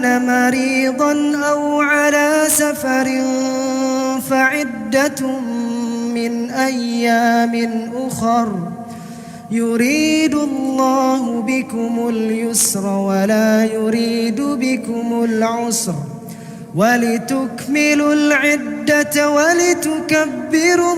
كان مريضا أو على سفر فعدة من أيام أخر يريد الله بكم اليسر ولا يريد بكم العسر ولتكملوا العدة ولتكبروا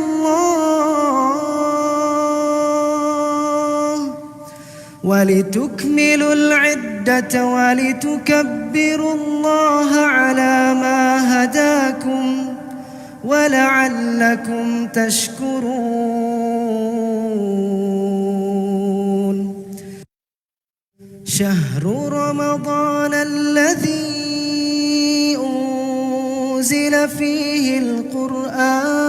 الله على ما هداكم ولعلكم تشكرون. شهر رمضان الذي أنزل فيه القرآن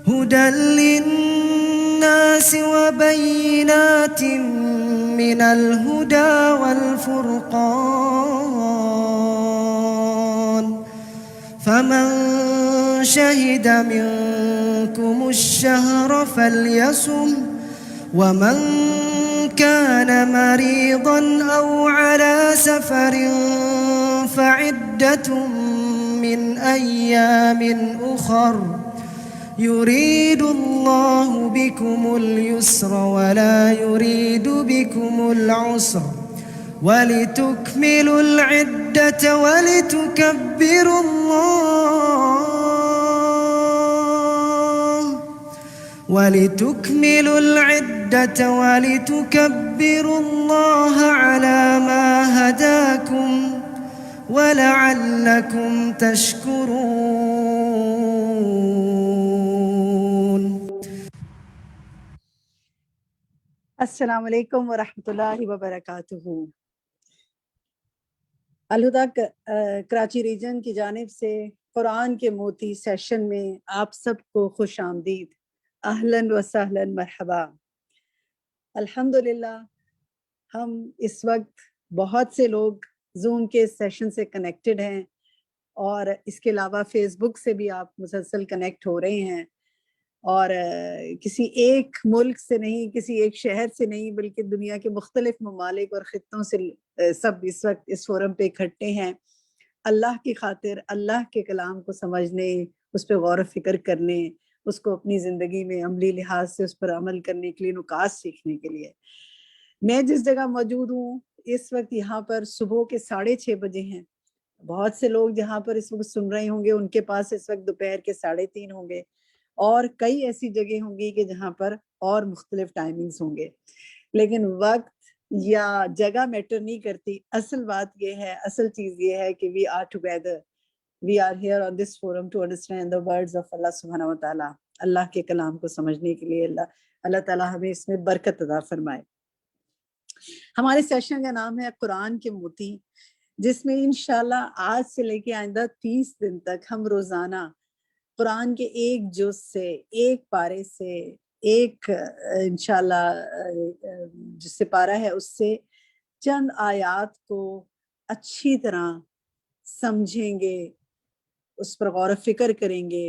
هدى للناس وبينات من الهدى والفرقان فمن شهد منكم الشهر فليصم ومن كان مريضا أو على سفر فعدة من أيام أخر يريد الله بكم اليسر ولا يريد بكم العسر ولتكملوا العدة ولتكبروا الله على ما هداكم ولعلكم تشكرون. السلام علیکم ورحمۃ اللہ وبرکاتہ۔ الہدیٰ کراچی ریجن کی جانب سے قرآن کے موتی سیشن میں آپ سب کو خوش آمدید، اہلاً و سہلاً مرحبا۔ الحمدللہ ہم اس وقت بہت سے لوگ زوم کے سیشن سے کنیکٹڈ ہیں اور اس کے علاوہ فیس بک سے بھی آپ مسلسل کنیکٹ ہو رہے ہیں، اور کسی ایک ملک سے نہیں، کسی ایک شہر سے نہیں، بلکہ دنیا کے مختلف ممالک اور خطوں سے سب اس وقت اس فورم پہ اکٹھے ہیں، اللہ کی خاطر اللہ کے کلام کو سمجھنے، اس پہ غور و فکر کرنے، اس کو اپنی زندگی میں عملی لحاظ سے اس پر عمل کرنے کے لیے، نکات سیکھنے کے لیے۔ میں جس جگہ موجود ہوں اس وقت یہاں پر صبح کے 6:30 بجے ہیں۔ بہت سے لوگ جہاں پر اس وقت سن رہے ہوں گے ان کے پاس اس وقت دوپہر کے 3:30 ہوں گے، اور کئی ایسی جگہ ہوں گی کہ جہاں پر اور مختلف ٹائمنگز ہوں گے، لیکن وقت یا جگہ میٹر نہیں کرتی۔ اصل بات یہ ہے، اصل چیز یہ ہے کہ we are together, we are here on this forum to understand the words of Allah سبحانہ و تعالیٰ، اللہ کے کلام کو سمجھنے کے لیے۔ اللہ تعالیٰ ہمیں اس میں برکت عطا فرمائے۔ ہمارے سیشن کا نام ہے قرآن کے موتی، جس میں انشاءاللہ آج سے لے کے آئندہ 30 دن تک ہم روزانہ قرآن کے ایک جز سے، ایک پارے سے، ایک انشاءاللہ جو سپارہ ہے اس سے چند آیات کو اچھی طرح سمجھیں گے، اس پر غور و فکر کریں گے،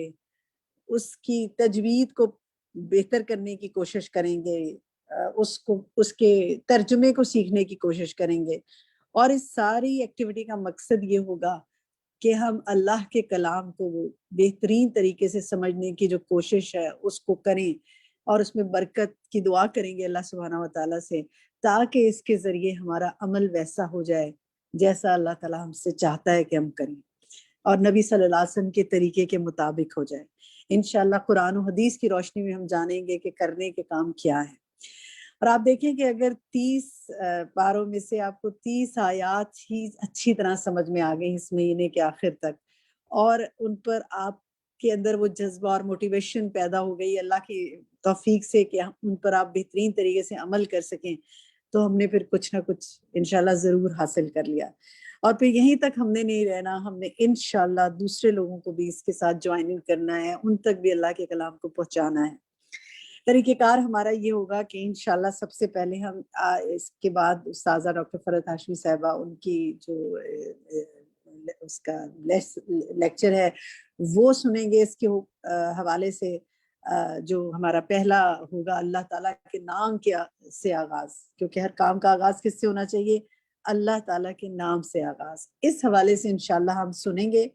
اس کی تجوید کو بہتر کرنے کی کوشش کریں گے، اس کے ترجمے کو سیکھنے کی کوشش کریں گے، اور اس ساری ایکٹیویٹی کا مقصد یہ ہوگا کہ ہم اللہ کے کلام کو بہترین طریقے سے سمجھنے کی جو کوشش ہے اس کو کریں، اور اس میں برکت کی دعا کریں گے اللہ سبحانہ و تعالیٰ سے، تاکہ اس کے ذریعے ہمارا عمل ویسا ہو جائے جیسا اللہ تعالیٰ ہم سے چاہتا ہے کہ ہم کریں، اور نبی صلی اللہ علیہ وسلم کے طریقے کے مطابق ہو جائے۔ انشاءاللہ قرآن و حدیث کی روشنی میں ہم جانیں گے کہ کرنے کے کام کیا ہے۔ اور آپ دیکھیں کہ اگر 30 پاروں میں سے آپ کو 30 آیات ہی اچھی طرح سمجھ میں آ گئی اس مہینے کے آخر تک، اور ان پر آپ کے اندر وہ جذبہ اور موٹیویشن پیدا ہو گئی اللہ کی توفیق سے کہ ان پر آپ بہترین طریقے سے عمل کر سکیں، تو ہم نے پھر کچھ نہ کچھ انشاءاللہ ضرور حاصل کر لیا۔ اور پھر یہیں تک ہم نے نہیں رہنا، ہم نے انشاءاللہ دوسرے لوگوں کو بھی اس کے ساتھ جوائن کرنا ہے، ان تک بھی اللہ کے کلام کو پہنچانا ہے۔ طریقہ کار ہمارا یہ ہوگا کہ انشاءاللہ سب سے پہلے ہم اس کے بعد استاذہ ڈاکٹر فرحت ہاشمی صاحبہ ان کی جو اس کا لیکچر ہے وہ سنیں گے اس کے حوالے سے، جو ہمارا پہلا ہوگا اللہ تعالیٰ کے نام کے سے آغاز، کیونکہ ہر کام کا آغاز کس سے ہونا چاہیے؟ اللہ تعالیٰ کے نام سے آغاز. اس حوالے سے انشاءاللہ ہم سنیں گے.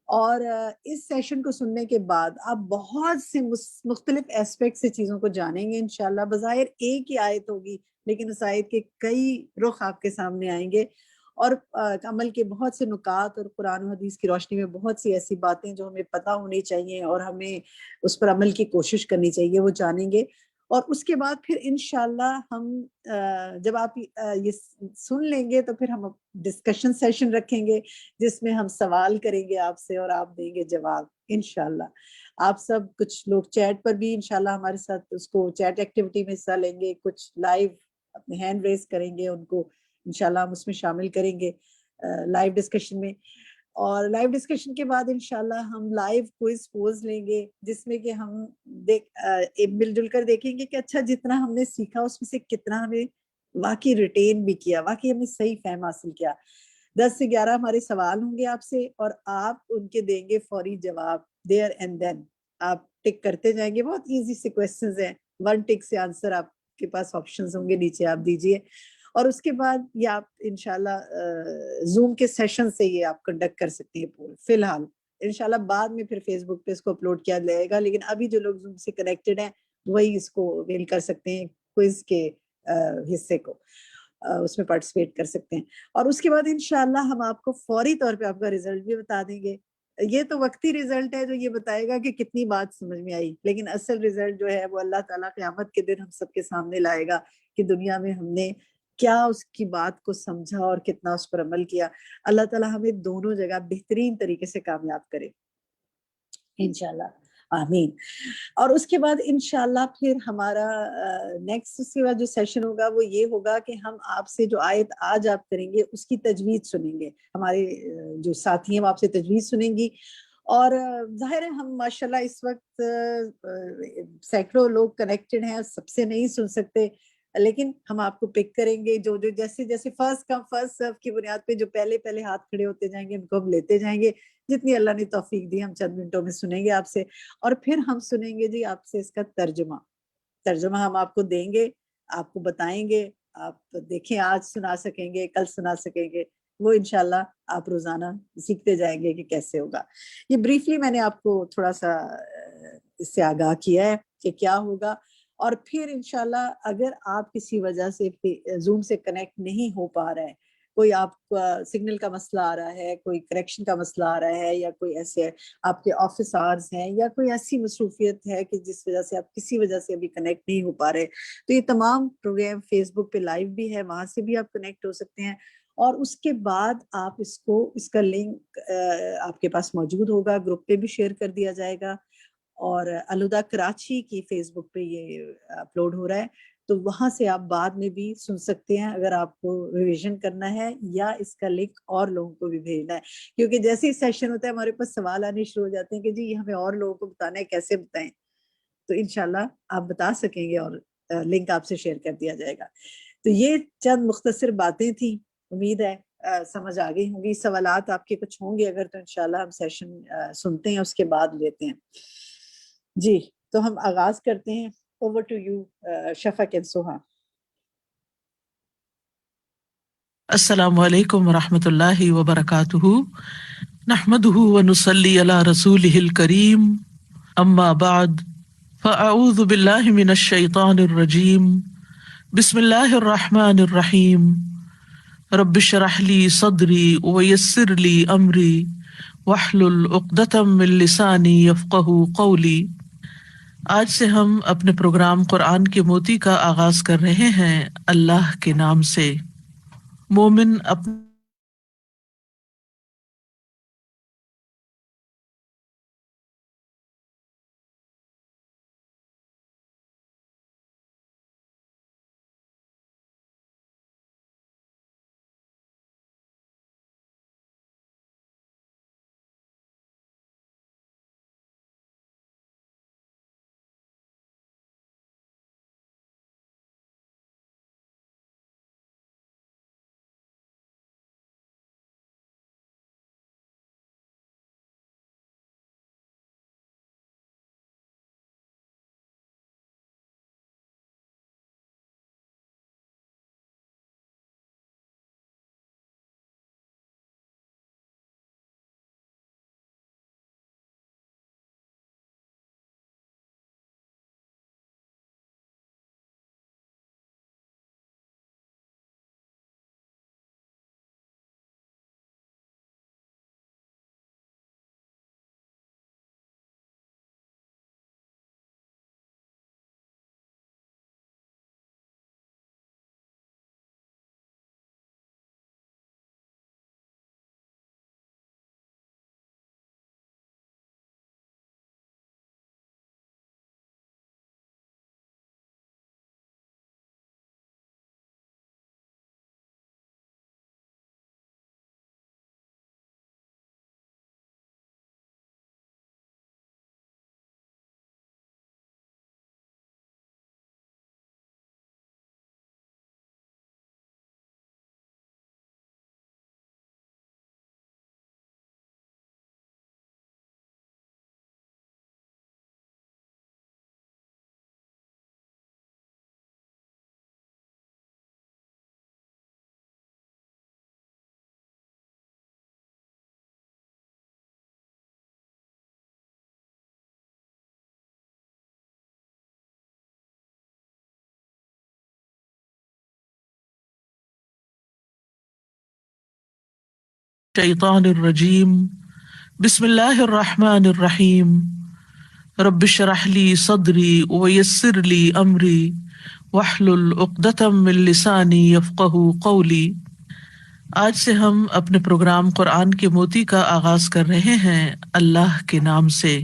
اور اس سیشن کو سننے کے بعد آپ بہت سے مختلف ایسپیکٹ سے چیزوں کو جانیں گے انشاءاللہ. بظاہر ایک ہی آیت ہوگی لیکن اس آیت کے کئی رخ آپ کے سامنے آئیں گے، اور عمل کے بہت سے نکات اور قرآن و حدیث کی روشنی میں بہت سی ایسی باتیں جو ہمیں پتہ ہونی چاہیے اور ہمیں اس پر عمل کی کوشش کرنی چاہیے، وہ جانیں گے. اور اس کے بعد پھر انشاءاللہ ہم جب آپ یہ سن لیں گے تو پھر ہم ڈسکشن سیشن رکھیں گے جس میں ہم سوال کریں گے آپ سے اور آپ دیں گے جواب انشاءاللہ. آپ سب کچھ لوگ چیٹ پر بھی انشاءاللہ ہمارے ساتھ اس کو چیٹ ایکٹیویٹی میں حصہ لیں گے، کچھ لائیو اپنے ہینڈ ریز کریں گے، ان کو انشاءاللہ ہم اس میں شامل کریں گے لائیو ڈسکشن میں. اور لائیو ڈسکشن کے بعد انشاءاللہ ہم لائیو کوئز پوز لیں گے جس میں کہ ہم مل جل کر دیکھیں گے کہ اچھا جتنا ہم نے سیکھا اس میں سے کتنا ہمیں واقعی ریٹین بھی کیا، واقعی ہم نے صحیح فہم حاصل کیا. 10 سے 11 ہمارے سوال ہوں گے آپ سے اور آپ ان کے دیں گے فوری جواب دیر اینڈ دین. آپ ٹک کرتے جائیں گے، بہت ایزی سے کویسچنز ہیں، 1 ٹک سے آنسر آپ کے پاس آپشنز ہوں گے، نیچے آپ دیجئے. اور اس کے بعد یہ آپ انشاءاللہ زوم کے سیشن سے یہ آپ کنڈکٹ کر سکتی ہیں فی الحال. انشاءاللہ بعد میں پھر فیس بک پہ اس کو اپلوڈ کیا جائے گا، لیکن ابھی جو لوگ زوم سے کنیکٹڈ ہیں وہی اس کو ویل کر سکتے ہیں، کوئز کے حصے کو اس میں پارٹیسپیٹ کر سکتے ہیں. اور اس کے بعد انشاءاللہ ہم آپ کو فوری طور پہ آپ کا رزلٹ بھی بتا دیں گے. یہ تو وقتی رزلٹ ہے جو یہ بتائے گا کہ کتنی بات سمجھ میں آئی، لیکن اصل رزلٹ جو ہے وہ اللہ تعالیٰ قیامت کے دن ہم سب کے سامنے لائے گا کہ دنیا میں ہم نے کیا اس کی بات کو سمجھا اور کتنا اس پر عمل کیا. اللہ تعالیٰ ہمیں دونوں جگہ بہترین طریقے سے کامیاب کرے انشاءاللہ، آمین. اور اس کے بعد انشاءاللہ پھر ہمارا نیکسٹ اس کے بعد جو سیشن ہوگا وہ یہ ہوگا کہ ہم آپ سے جو آیت آج آپ کریں گے اس کی تجوید سنیں گے. ہمارے جو ساتھی ہیں وہ آپ سے تجوید سنیں گی. اور ظاہر ہے ہم ماشاءاللہ اس وقت سینکڑوں لوگ کنیکٹڈ ہیں، سب سے نہیں سن سکتے، لیکن ہم آپ کو پک کریں گے. جو جیسے جیسے فرسٹ کم فرسٹ سرو کی بنیاد پہ جو پہلے پہلے ہاتھ کھڑے ہوتے جائیں گے ان کو ہم لیتے جائیں گے. جتنی اللہ نے توفیق دی ہم چند منٹوں میں سنیں گے آپ سے، اور پھر ہم سنیں گے جی آپ سے اس کا ترجمہ ہم آپ کو دیں گے، آپ کو بتائیں گے. آپ دیکھیں آج سنا سکیں گے، کل سنا سکیں گے، وہ انشاءاللہ آپ روزانہ سیکھتے جائیں گے کہ کیسے ہوگا. یہ بریفلی میں نے آپ کو تھوڑا سا اس سے آگاہ کیا ہے کہ کیا ہوگا. اور پھر انشاءاللہ اگر آپ کسی وجہ سے زوم سے کنیکٹ نہیں ہو پا رہا ہے، کوئی آپ کا سگنل کا مسئلہ آ رہا ہے، کوئی کریکشن کا مسئلہ آ رہا ہے، یا کوئی ایسے آپ کے آفس آورز ہیں یا کوئی ایسی مصروفیت ہے کہ جس وجہ سے آپ کسی وجہ سے ابھی کنیکٹ نہیں ہو پا رہے، تو یہ تمام پروگرام فیس بک پہ لائیو بھی ہے، وہاں سے بھی آپ کنیکٹ ہو سکتے ہیں. اور اس کے بعد آپ اس کا لنک آپ کے پاس موجود ہوگا، گروپ پہ بھی شیئر کر دیا جائے گا. اور الہدا کراچی کی فیس بک پہ یہ اپلوڈ ہو رہا ہے، تو وہاں سے آپ بعد میں بھی سن سکتے ہیں اگر آپ کو ریویژن کرنا ہے، یا اس کا لنک اور لوگوں کو بھی بھیجنا ہے. کیونکہ جیسے ہی سیشن ہوتا ہے ہمارے پاس سوال آنے شروع ہو جاتے ہیں کہ جی یہ ہمیں اور لوگوں کو بتانا ہے، کیسے بتائیں. تو انشاءاللہ آپ بتا سکیں گے اور لنک آپ سے شیئر کر دیا جائے گا. تو یہ چند مختصر باتیں تھیں، امید ہے سمجھ آ گئی ہوں گی. سوالات آپ کے کچھ ہوں گے اگر تو انشاءاللہ ہم سیشن سنتے ہیں اس کے بعد لیتے ہیں. جی تو ہم آغاز کرتے ہیں. Over to you Shafaq and Soha. السلام علیکم ورحمۃ اللہ وبرکاتہ. نحمده ونصلی علی رسولہ الکریم، اما بعد فاعوذ باللہ من الشیطان الرجیم، بسم اللہ الرحمن الرحیم. رب اشرح لی صدری ویسر لی امری واحلل عقدۃ من لسانی یفقہوا قولی. آج سے ہم اپنے پروگرام قرآن کے موتی کا آغاز کر رہے ہیں اللہ کے نام سے. مومن اپنے الشیطان الرجیم بسم اللہ الرحمن الرحیم رب اشرح لی صدری ویسر لی امری واحلل عقدۃ من لسانی یفقہوا قولی۔ آج سے ہم اپنے پروگرام قرآن کے موتی کا آغاز کر رہے ہیں اللہ کے نام سے۔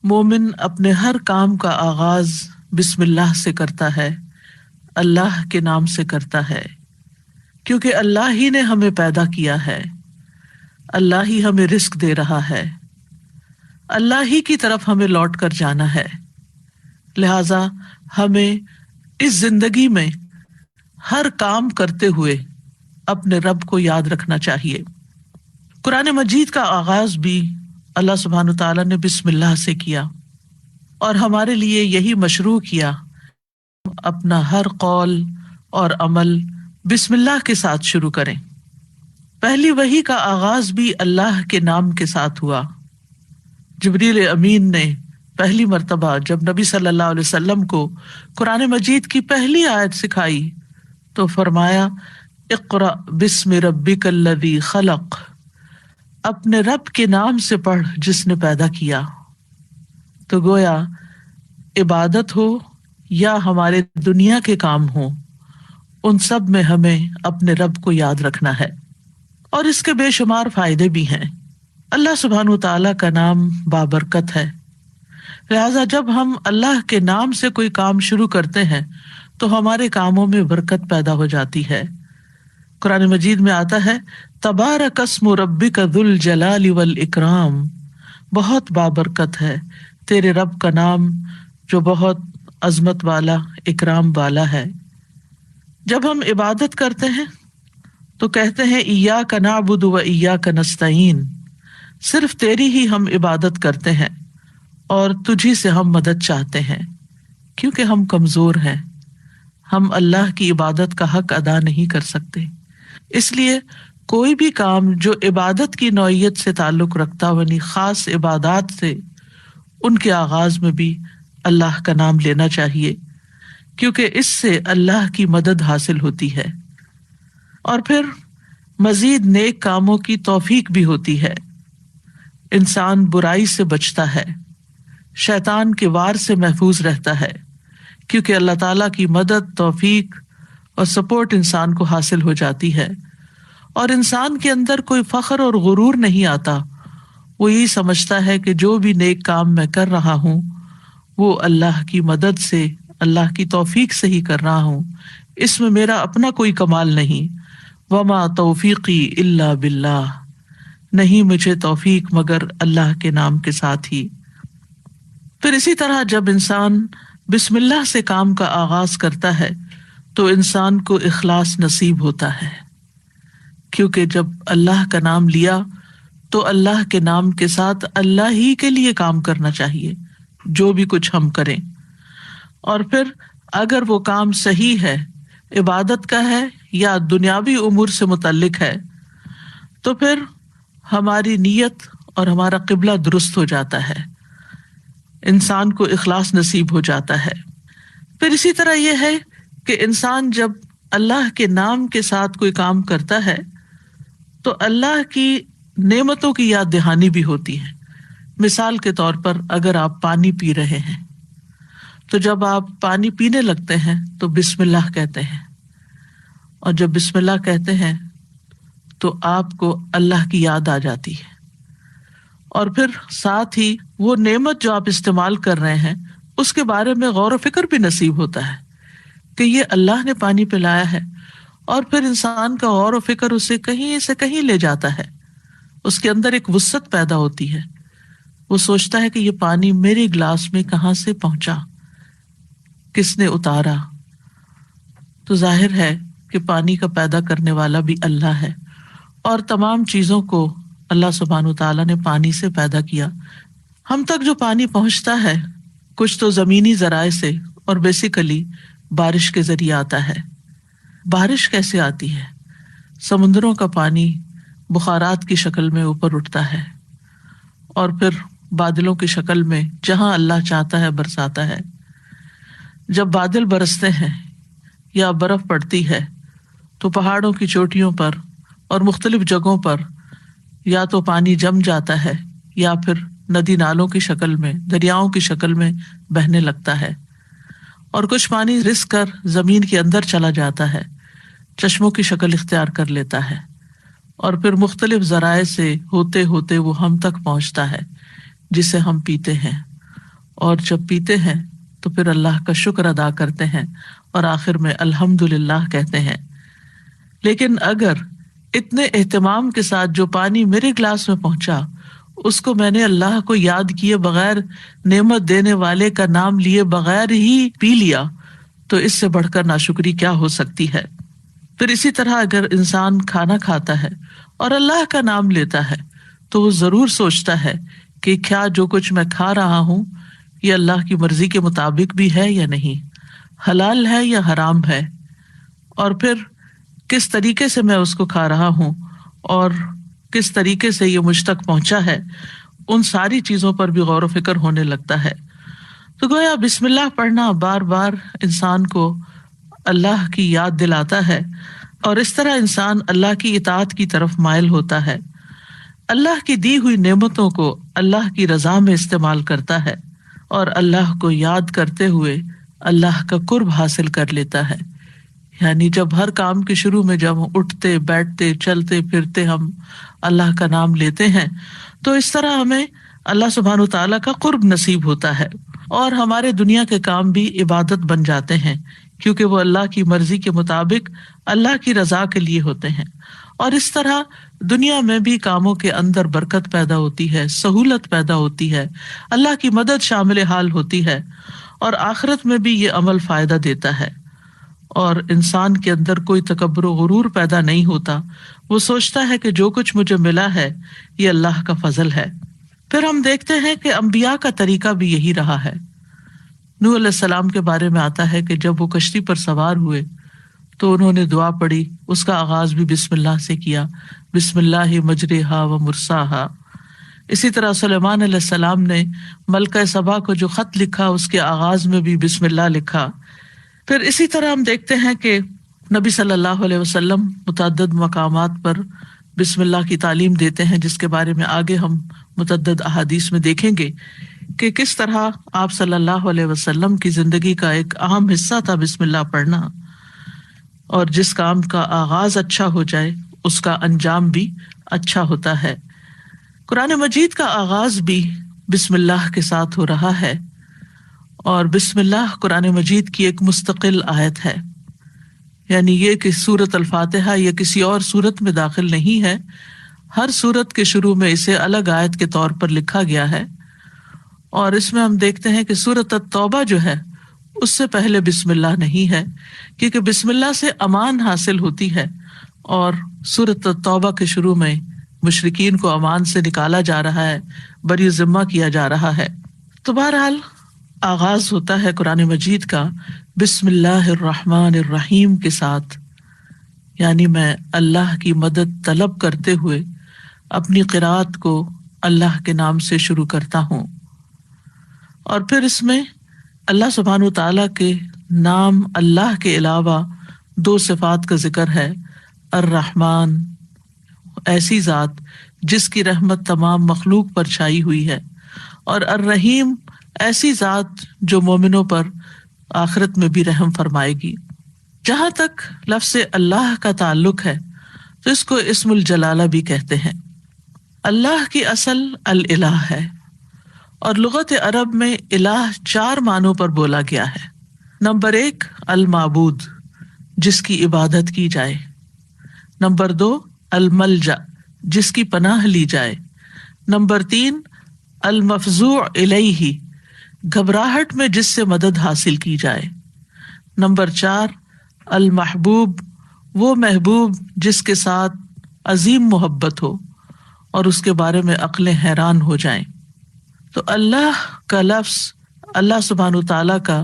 مومن اپنے ہر کام کا آغاز بسم اللہ سے کرتا ہے، اللہ کے نام سے کرتا ہے، کیونکہ اللہ ہی نے ہمیں پیدا کیا ہے، اللہ ہی ہمیں رزق دے رہا ہے، اللہ ہی کی طرف ہمیں لوٹ کر جانا ہے۔ لہذا ہمیں اس زندگی میں ہر کام کرتے ہوئے اپنے رب کو یاد رکھنا چاہیے۔ قرآن مجید کا آغاز بھی اللہ سبحانہ تعالیٰ نے بسم اللہ سے کیا، اور ہمارے لیے یہی مشروع کیا، اپنا ہر قول اور عمل بسم اللہ کے ساتھ شروع کریں۔ پہلی وحی کا آغاز بھی اللہ کے نام کے ساتھ ہوا۔ جبریل امین نے پہلی مرتبہ جب نبی صلی اللہ علیہ وسلم کو قرآن مجید کی پہلی آیت سکھائی تو فرمایا اقرأ بسم ربک الذی خلق، اپنے رب کے نام سے پڑھ جس نے پیدا کیا۔ تو گویا عبادت ہو یا ہمارے دنیا کے کام ہوں، ان سب میں ہمیں اپنے رب کو یاد رکھنا ہے، اور اس کے بے شمار فائدے بھی ہیں۔ اللہ سبحانہ تعالیٰ کا نام بابرکت ہے، لہذا جب ہم اللہ کے نام سے کوئی کام شروع کرتے ہیں تو ہمارے کاموں میں برکت پیدا ہو جاتی ہے۔ قرآن مجید میں آتا ہے تبارک اسم ربک ذو الجلال والاکرام، بہت بابرکت ہے تیرے رب کا نام جو بہت عظمت والا، اکرام والا ہے۔ جب ہم عبادت کرتے ہیں تو کہتے ہیں ایاک نعبد و ایاک نستعین، صرف تیری ہی ہم عبادت کرتے ہیں اور تجھی سے ہم مدد چاہتے ہیں، کیونکہ ہم کمزور ہیں، ہم اللہ کی عبادت کا حق ادا نہیں کر سکتے۔ اس لیے کوئی بھی کام جو عبادت کی نوعیت سے تعلق رکھتا یعنی خاص عبادات سے، ان کے آغاز میں بھی اللہ کا نام لینا چاہیے، کیونکہ اس سے اللہ کی مدد حاصل ہوتی ہے، اور پھر مزید نیک کاموں کی توفیق بھی ہوتی ہے۔ انسان برائی سے بچتا ہے، شیطان کے وار سے محفوظ رہتا ہے، کیونکہ اللہ تعالیٰ کی مدد، توفیق اور سپورٹ انسان کو حاصل ہو جاتی ہے، اور انسان کے اندر کوئی فخر اور غرور نہیں آتا۔ وہ یہی سمجھتا ہے کہ جو بھی نیک کام میں کر رہا ہوں وہ اللہ کی مدد سے، اللہ کی توفیق سے ہی کر رہا ہوں، اس میں میرا اپنا کوئی کمال نہیں۔ وما توفیقی الا باللہ، نہیں مجھے توفیق مگر اللہ کے نام کے ساتھ ہی۔ پھر اسی طرح جب انسان بسم اللہ سے کام کا آغاز کرتا ہے تو انسان کو اخلاص نصیب ہوتا ہے، کیونکہ جب اللہ کا نام لیا تو اللہ کے نام کے ساتھ اللہ ہی کے لیے کام کرنا چاہیے، جو بھی کچھ ہم کریں۔ اور پھر اگر وہ کام صحیح ہے، عبادت کا ہے یا دنیاوی امور سے متعلق ہے، تو پھر ہماری نیت اور ہمارا قبلہ درست ہو جاتا ہے، انسان کو اخلاص نصیب ہو جاتا ہے۔ پھر اسی طرح یہ ہے کہ انسان جب اللہ کے نام کے ساتھ کوئی کام کرتا ہے تو اللہ کی نعمتوں کی یاد دہانی بھی ہوتی ہے۔ مثال کے طور پر اگر آپ پانی پی رہے ہیں تو جب آپ پانی پینے لگتے ہیں تو بسم اللہ کہتے ہیں، اور جب بسم اللہ کہتے ہیں تو آپ کو اللہ کی یاد آ جاتی ہے، اور پھر ساتھ ہی وہ نعمت جو آپ استعمال کر رہے ہیں اس کے بارے میں غور و فکر بھی نصیب ہوتا ہے کہ یہ اللہ نے پانی پلایا ہے، اور پھر انسان کا غور و فکر اسے کہیں سے کہیں لے جاتا ہے، اس کے اندر ایک وسعت پیدا ہوتی ہے، وہ سوچتا ہے کہ یہ پانی میرے گلاس میں کہاں سے پہنچا، کس نے اتارا۔ تو ظاہر ہے کہ پانی کا پیدا کرنے والا بھی اللہ ہے، اور تمام چیزوں کو اللہ سبحانہ تعالیٰ نے پانی سے پیدا کیا۔ ہم تک جو پانی پہنچتا ہے کچھ تو زمینی ذرائع سے اور بیسیکلی بارش کے ذریعے آتا ہے۔ بارش کیسے آتی ہے؟ سمندروں کا پانی بخارات کی شکل میں اوپر اٹھتا ہے اور پھر بادلوں کی شکل میں جہاں اللہ چاہتا ہے برساتا ہے۔ جب بادل برستے ہیں یا برف پڑتی ہے تو پہاڑوں کی چوٹیوں پر اور مختلف جگہوں پر یا تو پانی جم جاتا ہے یا پھر ندی نالوں کی شکل میں، دریاؤں کی شکل میں بہنے لگتا ہے، اور کچھ پانی رس کر زمین کے اندر چلا جاتا ہے، چشموں کی شکل اختیار کر لیتا ہے، اور پھر مختلف ذرائع سے ہوتے ہوتے وہ ہم تک پہنچتا ہے جسے ہم پیتے ہیں، اور جب پیتے ہیں تو پھر اللہ کا شکر ادا کرتے ہیں اور آخر میں الحمدللہ کہتے ہیں۔ لیکن اگر اتنے اہتمام کے ساتھ جو پانی میرے گلاس میں پہنچا اس کو میں نے اللہ کو یاد کیے بغیر، نعمت دینے والے کا نام لیے بغیر ہی پی لیا، تو اس سے بڑھ کر ناشکری کیا ہو سکتی ہے۔ پھر اسی طرح اگر انسان کھانا کھاتا ہے اور اللہ کا نام لیتا ہے تو وہ ضرور سوچتا ہے کہ کیا جو کچھ میں کھا رہا ہوں یہ اللہ کی مرضی کے مطابق بھی ہے یا نہیں، حلال ہے یا حرام ہے، اور پھر کس طریقے سے میں اس کو کھا رہا ہوں اور کس طریقے سے یہ مجھ تک پہنچا ہے، ان ساری چیزوں پر بھی غور و فکر ہونے لگتا ہے۔ تو گویا بسم اللہ پڑھنا بار بار انسان کو اللہ کی یاد دلاتا ہے، اور اس طرح انسان اللہ کی اطاعت کی طرف مائل ہوتا ہے، اللہ کی دی ہوئی نعمتوں کو اللہ کی رضا میں استعمال کرتا ہے، اور اللہ کو یاد کرتے ہوئے اللہ کا قرب حاصل کر لیتا ہے۔ یعنی جب ہر کام کے شروع میں جب ہم اٹھتے بیٹھتے چلتے پھرتے ہم اللہ کا نام لیتے ہیں تو اس طرح ہمیں اللہ سبحانہ و تعالیٰ کا قرب نصیب ہوتا ہے، اور ہمارے دنیا کے کام بھی عبادت بن جاتے ہیں، کیونکہ وہ اللہ کی مرضی کے مطابق اللہ کی رضا کے لیے ہوتے ہیں، اور اس طرح دنیا میں بھی کاموں کے اندر برکت پیدا ہوتی ہے، سہولت پیدا ہوتی ہے، اللہ کی مدد شامل حال ہوتی ہے، اور آخرت میں بھی یہ عمل فائدہ دیتا ہے، اور انسان کے اندر کوئی تکبر و غرور پیدا نہیں ہوتا۔ وہ سوچتا ہے کہ جو کچھ مجھے ملا ہے یہ اللہ کا فضل ہے۔ پھر ہم دیکھتے ہیں کہ انبیاء کا طریقہ بھی یہی رہا ہے۔ نوح علیہ السلام کے بارے میں آتا ہے کہ جب وہ کشتی پر سوار ہوئے تو انہوں نے دعا پڑھی، اس کا آغاز بھی بسم اللہ سے کیا، بسم اللہ مجریہا و مرساہا۔ اسی طرح سلیمان علیہ السلام نے ملکہ سبا کو جو خط لکھا اس کے آغاز میں بھی بسم اللہ لکھا۔ پھر اسی طرح ہم دیکھتے ہیں کہ نبی صلی اللہ علیہ وسلم متعدد مقامات پر بسم اللہ کی تعلیم دیتے ہیں، جس کے بارے میں آگے ہم متعدد احادیث میں دیکھیں گے کہ کس طرح آپ صلی اللہ علیہ وسلم کی زندگی کا ایک اہم حصہ تھا بسم اللہ پڑھنا، اور جس کام کا آغاز اچھا ہو جائے اس کا انجام بھی اچھا ہوتا ہے۔ قرآن مجید کا آغاز بھی بسم اللہ کے ساتھ ہو رہا ہے، اور بسم اللہ قرآن مجید کی ایک مستقل آیت ہے، یعنی یہ کہ سورۃ الفاتحہ یہ کسی اور سورت میں داخل نہیں ہے، ہر سورت کے شروع میں اسے الگ آیت کے طور پر لکھا گیا ہے، اور اس میں ہم دیکھتے ہیں کہ سورۃ التوبہ جو ہے اس سے پہلے بسم اللہ نہیں ہے، کیونکہ بسم اللہ سے امان حاصل ہوتی ہے، اور سورۃ التوبہ کے شروع میں مشرکین کو امان سے نکالا جا رہا ہے، بری ذمہ کیا جا رہا ہے۔ تو بہرحال آغاز ہوتا ہے قرآن مجید کا بسم اللہ الرحمن الرحیم کے ساتھ، یعنی میں اللہ کی مدد طلب کرتے ہوئے اپنی قرات کو اللہ کے نام سے شروع کرتا ہوں، اور پھر اس میں اللہ سبحانہ تعالیٰ کے نام اللہ کے علاوہ دو صفات کا ذکر ہے، الرحمن ایسی ذات جس کی رحمت تمام مخلوق پر چھائی ہوئی ہے، اور الرحیم ایسی ذات جو مومنوں پر آخرت میں بھی رحم فرمائے گی۔ جہاں تک لفظ اللہ کا تعلق ہے تو اس کو اسم الجلالہ بھی کہتے ہیں۔ اللہ کی اصل الالہ ہے، اور لغت عرب میں الہ 4 معنوں پر بولا گیا ہے۔ نمبر 1 المعبود، جس کی عبادت کی جائے۔ نمبر 2 الملجا، جس کی پناہ لی جائے۔ نمبر 3 المفزوع الیہ، گھبراہٹ میں جس سے مدد حاصل کی جائے۔ نمبر 4 المحبوب، وہ محبوب جس کے ساتھ عظیم محبت ہو اور اس کے بارے میں عقلیں حیران ہو جائیں۔ تو اللہ کا لفظ اللہ سبحانہ تعالیٰ کا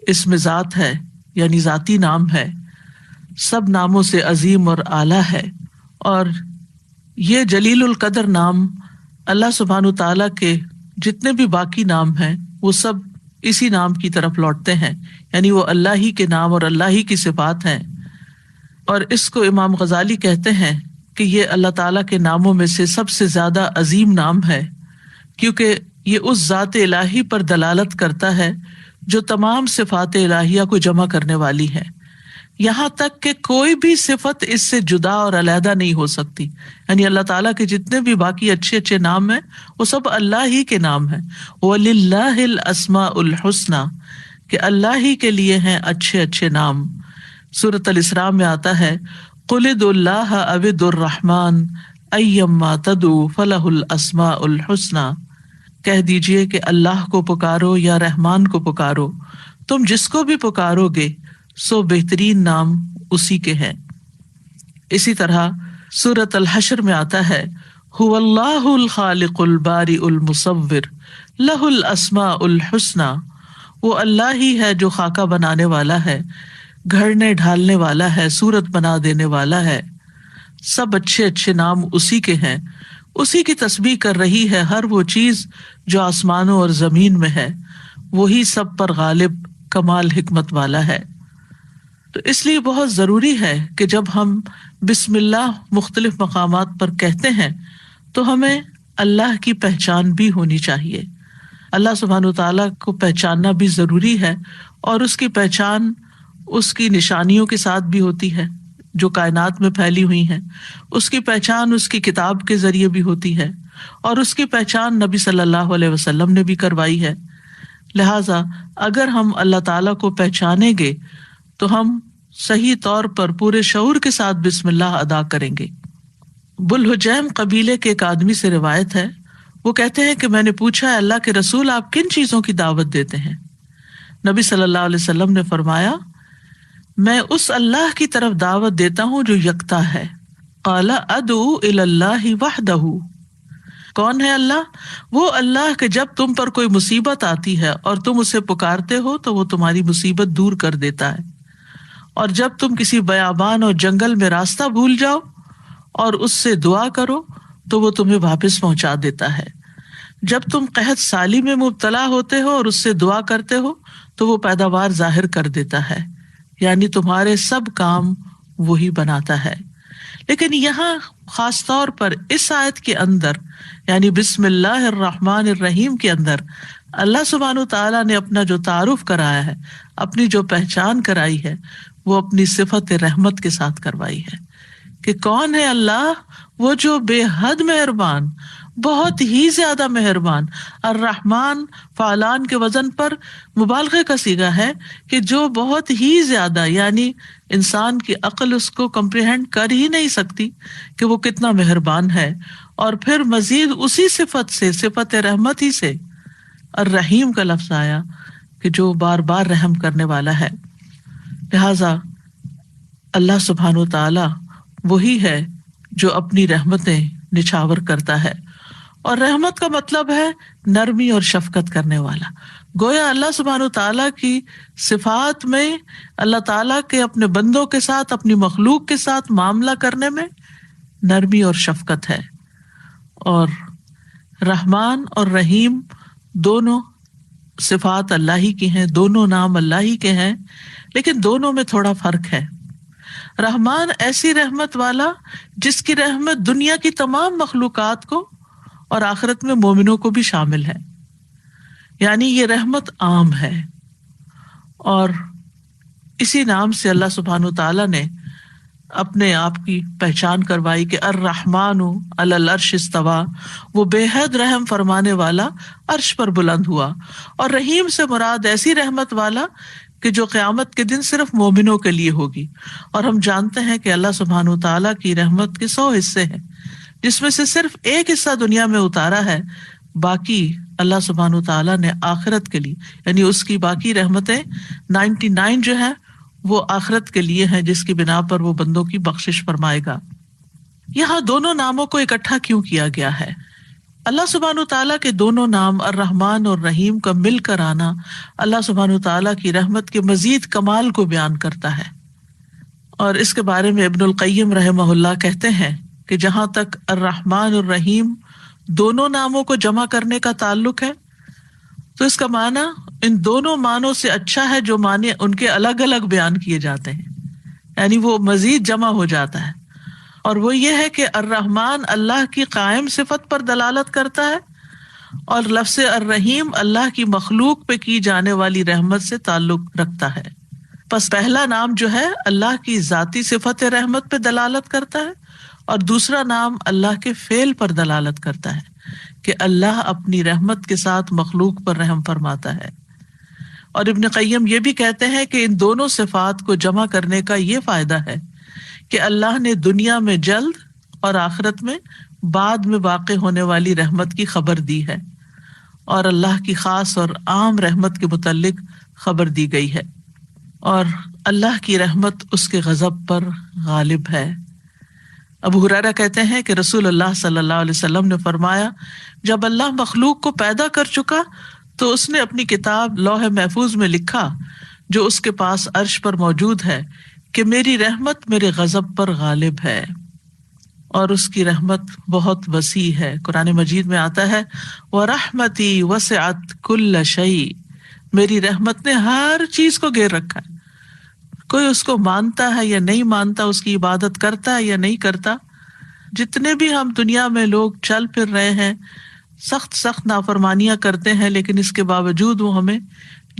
اسم ذات ہے، یعنی ذاتی نام ہے، سب ناموں سے عظیم اور اعلیٰ ہے، اور یہ جلیل القدر نام اللہ سبحانہ تعالیٰ کے جتنے بھی باقی نام ہیں وہ سب اسی نام کی طرف لوٹتے ہیں، یعنی وہ اللہ ہی کے نام اور اللہ ہی کی صفات ہیں۔ اور اس کو امام غزالی کہتے ہیں کہ یہ اللہ تعالیٰ کے ناموں میں سے سب سے زیادہ عظیم نام ہے، کیونکہ یہ اس ذات الہی پر دلالت کرتا ہے جو تمام صفات الہیہ کو جمع کرنے والی ہے، یہاں تک کہ کوئی بھی صفت اس سے جدا اور علیحدہ نہیں ہو سکتی. یعنی اللہ تعالیٰ کے جتنے بھی باقی اچھے اچھے نام ہیں وہ سب اللہ ہی کے نام ہیں. وَلِلَّهِ الْأَسْمَاءُ الْحُسْنَى، کہ اللہ ہی کے لیے ہیں اچھے اچھے نام. سورۃ الاسراء میں آتا ہے قُلِ ادْعُوا اللَّهَ أَوِ ادْعُوا الرَّحْمَٰنَ أَيَّمَّا تَدْعُوا فَلَهُ الْأَسْمَاءُ الْحُسْنَى، کہہ دیجئے کہ اللہ کو پکارو یا رحمان کو پکارو، تم جس کو بھی پکارو گے سو بہترین نام اسی کے ہیں. اسی طرح سورۃ الحشر میں آتا ہے هو اللہ الخالق البارئ المصور لہ الاسماء الحسنى، وہ اللہ ہی ہے جو خاکہ بنانے والا ہے، گھڑنے ڈھالنے والا ہے، صورت بنا دینے والا ہے. سب اچھے اچھے نام اسی کے ہیں. اسی کی تسبیح کر رہی ہے ہر وہ چیز جو آسمانوں اور زمین میں ہے، وہی سب پر غالب کمال حکمت والا ہے. تو اس لیے بہت ضروری ہے کہ جب ہم بسم اللہ مختلف مقامات پر کہتے ہیں تو ہمیں اللہ کی پہچان بھی ہونی چاہیے. اللہ سبحانہ وتعالیٰ کو پہچاننا بھی ضروری ہے، اور اس کی پہچان اس کی نشانیوں کے ساتھ بھی ہوتی ہے جو کائنات میں پھیلی ہوئی ہیں. اس کی پہچان اس کی کتاب کے ذریعے بھی ہوتی ہے، اور اس کی پہچان نبی صلی اللہ علیہ وسلم نے بھی کروائی ہے. لہٰذا اگر ہم اللہ تعالیٰ کو پہچانیں گے تو ہم صحیح طور پر پورے شعور کے ساتھ بسم اللہ ادا کریں گے. بلحجیم قبیلے کے ایک آدمی سے روایت ہے، وہ کہتے ہیں کہ میں نے پوچھا اللہ کے رسول آپ کن چیزوں کی دعوت دیتے ہیں؟ نبی صلی اللہ علیہ وسلم نے فرمایا میں اس اللہ کی طرف دعوت دیتا ہوں جو یکتا ہے. قال ادعو الی اللہ وحدہ، کون ہے اللہ؟ وہ اللہ کہ جب تم پر کوئی مصیبت آتی ہے اور تم اسے پکارتے ہو تو وہ تمہاری مصیبت دور کر دیتا ہے، اور جب تم کسی بیابان اور جنگل میں راستہ بھول جاؤ اور اس سے دعا کرو تو وہ تمہیں واپس پہنچا دیتا ہے. جب تم قحط سالی میں مبتلا ہوتے ہو اور اس سے دعا کرتے ہو تو وہ پیداوار ظاہر کر دیتا ہے، یعنی تمہارے سب کام وہی بناتا ہے. لیکن یہاں خاص طور پر اس آیت کے اندر یعنی بسم اللہ الرحمن الرحیم کے اندر اللہ سبحانہ وتعالیٰ نے اپنا جو تعارف کرایا ہے، اپنی جو پہچان کرائی ہے، وہ اپنی صفت رحمت کے ساتھ کروائی ہے کہ کون ہے اللہ؟ وہ جو بے حد مہربان، بہت ہی زیادہ مہربان. الرحمن فعلان کے وزن پر مبالغے کا صیغہ ہے کہ جو بہت ہی زیادہ، یعنی انسان کی عقل اس کو کمپریہینڈ کر ہی نہیں سکتی کہ وہ کتنا مہربان ہے. اور پھر مزید اسی صفت سے، صفت رحمت ہی سے الرحیم کا لفظ آیا کہ جو بار بار رحم کرنے والا ہے. لہذا اللہ سبحانہ و تعالی وہی ہے جو اپنی رحمتیں نچھاور کرتا ہے، اور رحمت کا مطلب ہے نرمی اور شفقت کرنے والا. گویا اللہ سبحانہ و تعالیٰ کی صفات میں اللہ تعالیٰ کے اپنے بندوں کے ساتھ، اپنی مخلوق کے ساتھ معاملہ کرنے میں نرمی اور شفقت ہے. اور رحمان اور رحیم دونوں صفات اللہ ہی کی ہیں، دونوں نام اللہ ہی کے ہیں، لیکن دونوں میں تھوڑا فرق ہے. رحمان ایسی رحمت والا جس کی رحمت دنیا کی تمام مخلوقات کو اور آخرت میں مومنوں کو بھی شامل ہے، یعنی یہ رحمت عام ہے. اور اسی نام سے اللہ سبحانہ وتعالیٰ نے اپنے آپ کی پہچان کروائی کہ الرحمن علی العرش استویٰ، وہ بے حد رحم فرمانے والا عرش پر بلند ہوا. اور رحیم سے مراد ایسی رحمت والا کہ جو قیامت کے دن صرف مومنوں کے لیے ہوگی. اور ہم جانتے ہیں کہ اللہ سبحانہ وتعالیٰ کی رحمت کے 100 حصے ہیں، جس میں سے صرف ایک حصہ دنیا میں اتارا ہے، باقی اللہ سبحانہ وتعالیٰ نے آخرت کے لیے، یعنی اس کی باقی رحمتیں 99 جو ہیں وہ آخرت کے لیے ہیں، جس کی بنا پر وہ بندوں کی بخشش فرمائے گا. یہاں دونوں ناموں کو اکٹھا کیوں کیا گیا ہے؟ اللہ سبحانہ وتعالیٰ کے دونوں نام الرحمن اور رحیم کا مل کر آنا اللہ سبحانہ وتعالیٰ کی رحمت کے مزید کمال کو بیان کرتا ہے. اور اس کے بارے میں ابن القیم رحمہ اللہ کہتے ہیں کہ جہاں تک الرحمن اور رحیم دونوں ناموں کو جمع کرنے کا تعلق ہے تو اس کا معنی ان دونوں معنوں سے اچھا ہے جو معنی ان کے الگ الگ بیان کیے جاتے ہیں، یعنی وہ مزید جمع ہو جاتا ہے. اور وہ یہ ہے کہ الرحمن اللہ کی قائم صفت پر دلالت کرتا ہے، اور لفظ الرحیم اللہ کی مخلوق پہ کی جانے والی رحمت سے تعلق رکھتا ہے۔ پس پہلا نام جو ہے اللہ کی ذاتی صفت رحمت پہ دلالت کرتا ہے، اور دوسرا نام اللہ کے فعل پر دلالت کرتا ہے کہ اللہ اپنی رحمت کے ساتھ مخلوق پر رحم فرماتا ہے۔ اور ابن قیم یہ بھی کہتے ہیں کہ ان دونوں صفات کو جمع کرنے کا یہ فائدہ ہے کہ اللہ نے دنیا میں جلد اور آخرت میں بعد میں واقع ہونے والی رحمت کی خبر دی ہے، اور اللہ کی خاص اور عام رحمت کے متعلق خبر دی گئی ہے، اور اللہ کی رحمت اس کے غضب پر غالب ہے۔ ابو ہریرہ کہتے ہیں کہ رسول اللہ صلی اللہ علیہ وسلم نے فرمایا، جب اللہ مخلوق کو پیدا کر چکا تو اس نے اپنی کتاب لوح محفوظ میں لکھا جو اس کے پاس عرش پر موجود ہے کہ میری رحمت میرے غضب پر غالب ہے، اور اس کی رحمت بہت وسیع ہے۔ قرآن مجید میں آتا ہے وَرَحْمَتِي وَسِعَتْ كُلَّ شَيْءٍ، میری رحمت نے ہر چیز کو گھیر رکھا ہے۔ کوئی اس کو مانتا ہے یا نہیں مانتا، اس کی عبادت کرتا ہے یا نہیں کرتا، جتنے بھی ہم دنیا میں لوگ چل پھر رہے ہیں، سخت سخت نافرمانیاں کرتے ہیں، لیکن اس کے باوجود وہ ہمیں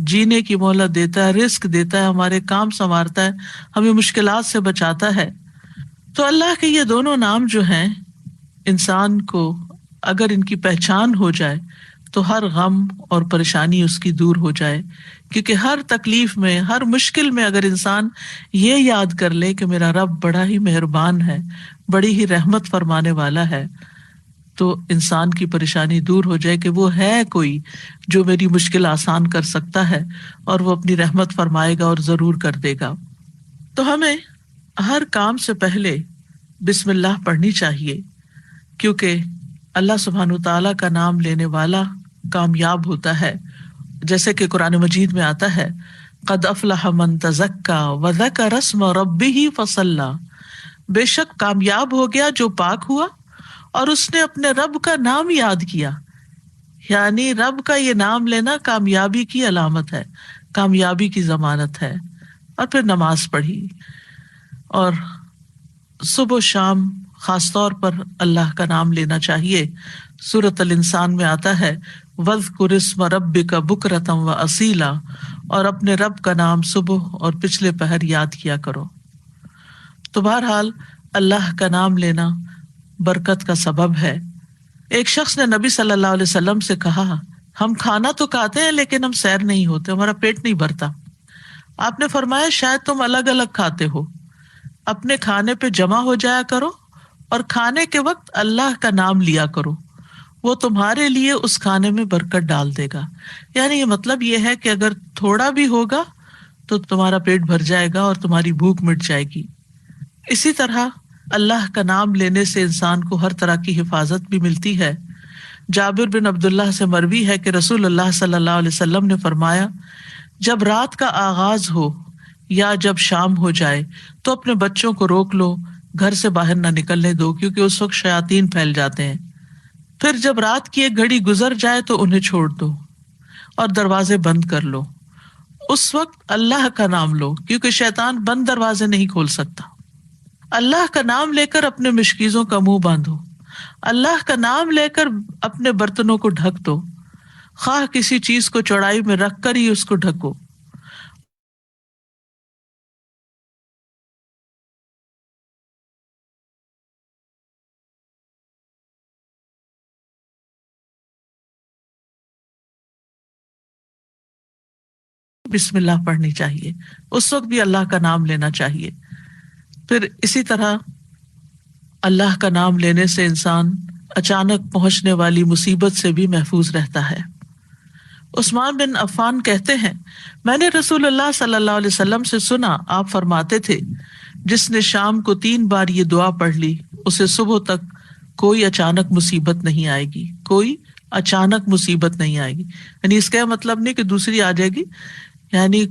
جینے کی مہلت دیتا ہے، رزق دیتا ہے، ہمارے کام سنوارتا ہے، ہمیں مشکلات سے بچاتا ہے۔ تو اللہ کے یہ دونوں نام جو ہیں، انسان کو اگر ان کی پہچان ہو جائے تو ہر غم اور پریشانی اس کی دور ہو جائے، کیونکہ ہر تکلیف میں، ہر مشکل میں اگر انسان یہ یاد کر لے کہ میرا رب بڑا ہی مہربان ہے، بڑی ہی رحمت فرمانے والا ہے، تو انسان کی پریشانی دور ہو جائے کہ وہ ہے کوئی جو میری مشکل آسان کر سکتا ہے، اور وہ اپنی رحمت فرمائے گا اور ضرور کر دے گا۔ تو ہمیں ہر کام سے پہلے بسم اللہ پڑھنی چاہیے، کیونکہ اللہ سبحانہ تعالیٰ کا نام لینے والا کامیاب ہوتا ہے، جیسے کہ قرآن مجید میں آتا ہے قد افلح من تزکا وذکر اسم ربہ فصلی، بے شک کامیاب ہو گیا جو پاک ہوا اور اس نے اپنے رب کا نام یاد کیا۔ یعنی رب کا یہ نام لینا کامیابی کی علامت ہے، کامیابی کی ضمانت ہے۔ اور پھر نماز پڑھی، اور صبح و شام خاص طور پر اللہ کا نام لینا چاہیے۔ سورۃ الانسان میں آتا ہے وَاذْكُرِ اسْمَ رَبِّكَ بُكْرَةً وَأَصِيلًا، اور اپنے رب کا نام صبح اور پچھلے پہر یاد کیا کرو۔ تو بہرحال اللہ کا نام لینا برکت کا سبب ہے۔ ایک شخص نے نبی صلی اللہ علیہ وسلم سے کہا، ہم کھانا تو کھاتے ہیں لیکن ہم سیر نہیں ہوتے، ہمارا پیٹ نہیں بھرتا۔ آپ نے فرمایا شاید تم الگ الگ کھاتے ہو، اپنے کھانے پہ جمع ہو جایا کرو اور کھانے کے وقت اللہ کا نام لیا کرو، وہ تمہارے لیے اس کھانے میں برکت ڈال دے گا۔ یعنی یہ مطلب یہ ہے کہ اگر تھوڑا بھی ہوگا تو تمہارا پیٹ بھر جائے گا اور تمہاری بھوک مٹ جائے گی۔ اسی طرح اللہ کا نام لینے سے انسان کو ہر طرح کی حفاظت بھی ملتی ہے۔ جابر بن عبداللہ سے مروی ہے کہ رسول اللہ صلی اللہ علیہ وسلم نے فرمایا، جب رات کا آغاز ہو یا جب شام ہو جائے تو اپنے بچوں کو روک لو، گھر سے باہر نہ نکلنے دو، کیونکہ اس وقت شیاطین پھیل جاتے ہیں۔ پھر جب رات کی ایک گھڑی گزر جائے تو انہیں چھوڑ دو اور دروازے بند کر لو، اس وقت اللہ کا نام لو، کیونکہ شیطان بند دروازے نہیں کھول سکتا۔ اللہ کا نام لے کر اپنے مشکیزوں کا منہ باندھو، اللہ کا نام لے کر اپنے برتنوں کو ڈھک دو، خواہ کسی چیز کو چوڑائی میں رکھ کر ہی اس کو ڈھکو۔ بسم اللہ پڑھنی چاہیے، اس وقت بھی اللہ کا نام لینا چاہیے۔ پھر اسی طرح اللہ کا نام لینے سے انسان اچانک پہنچنے والی مصیبت سے بھی محفوظ رہتا ہے۔ عثمان بن عفان کہتے ہیں، میں نے رسول اللہ صلی اللہ علیہ وسلم سے سنا، آپ فرماتے تھے، جس نے شام کو 3 بار یہ دعا پڑھ لی اسے صبح تک کوئی اچانک مصیبت نہیں آئے گی، کوئی اچانک مصیبت نہیں آئے گی۔ یعنی اس کا مطلب نہیں کہ دوسری آ جائے گی، یعنی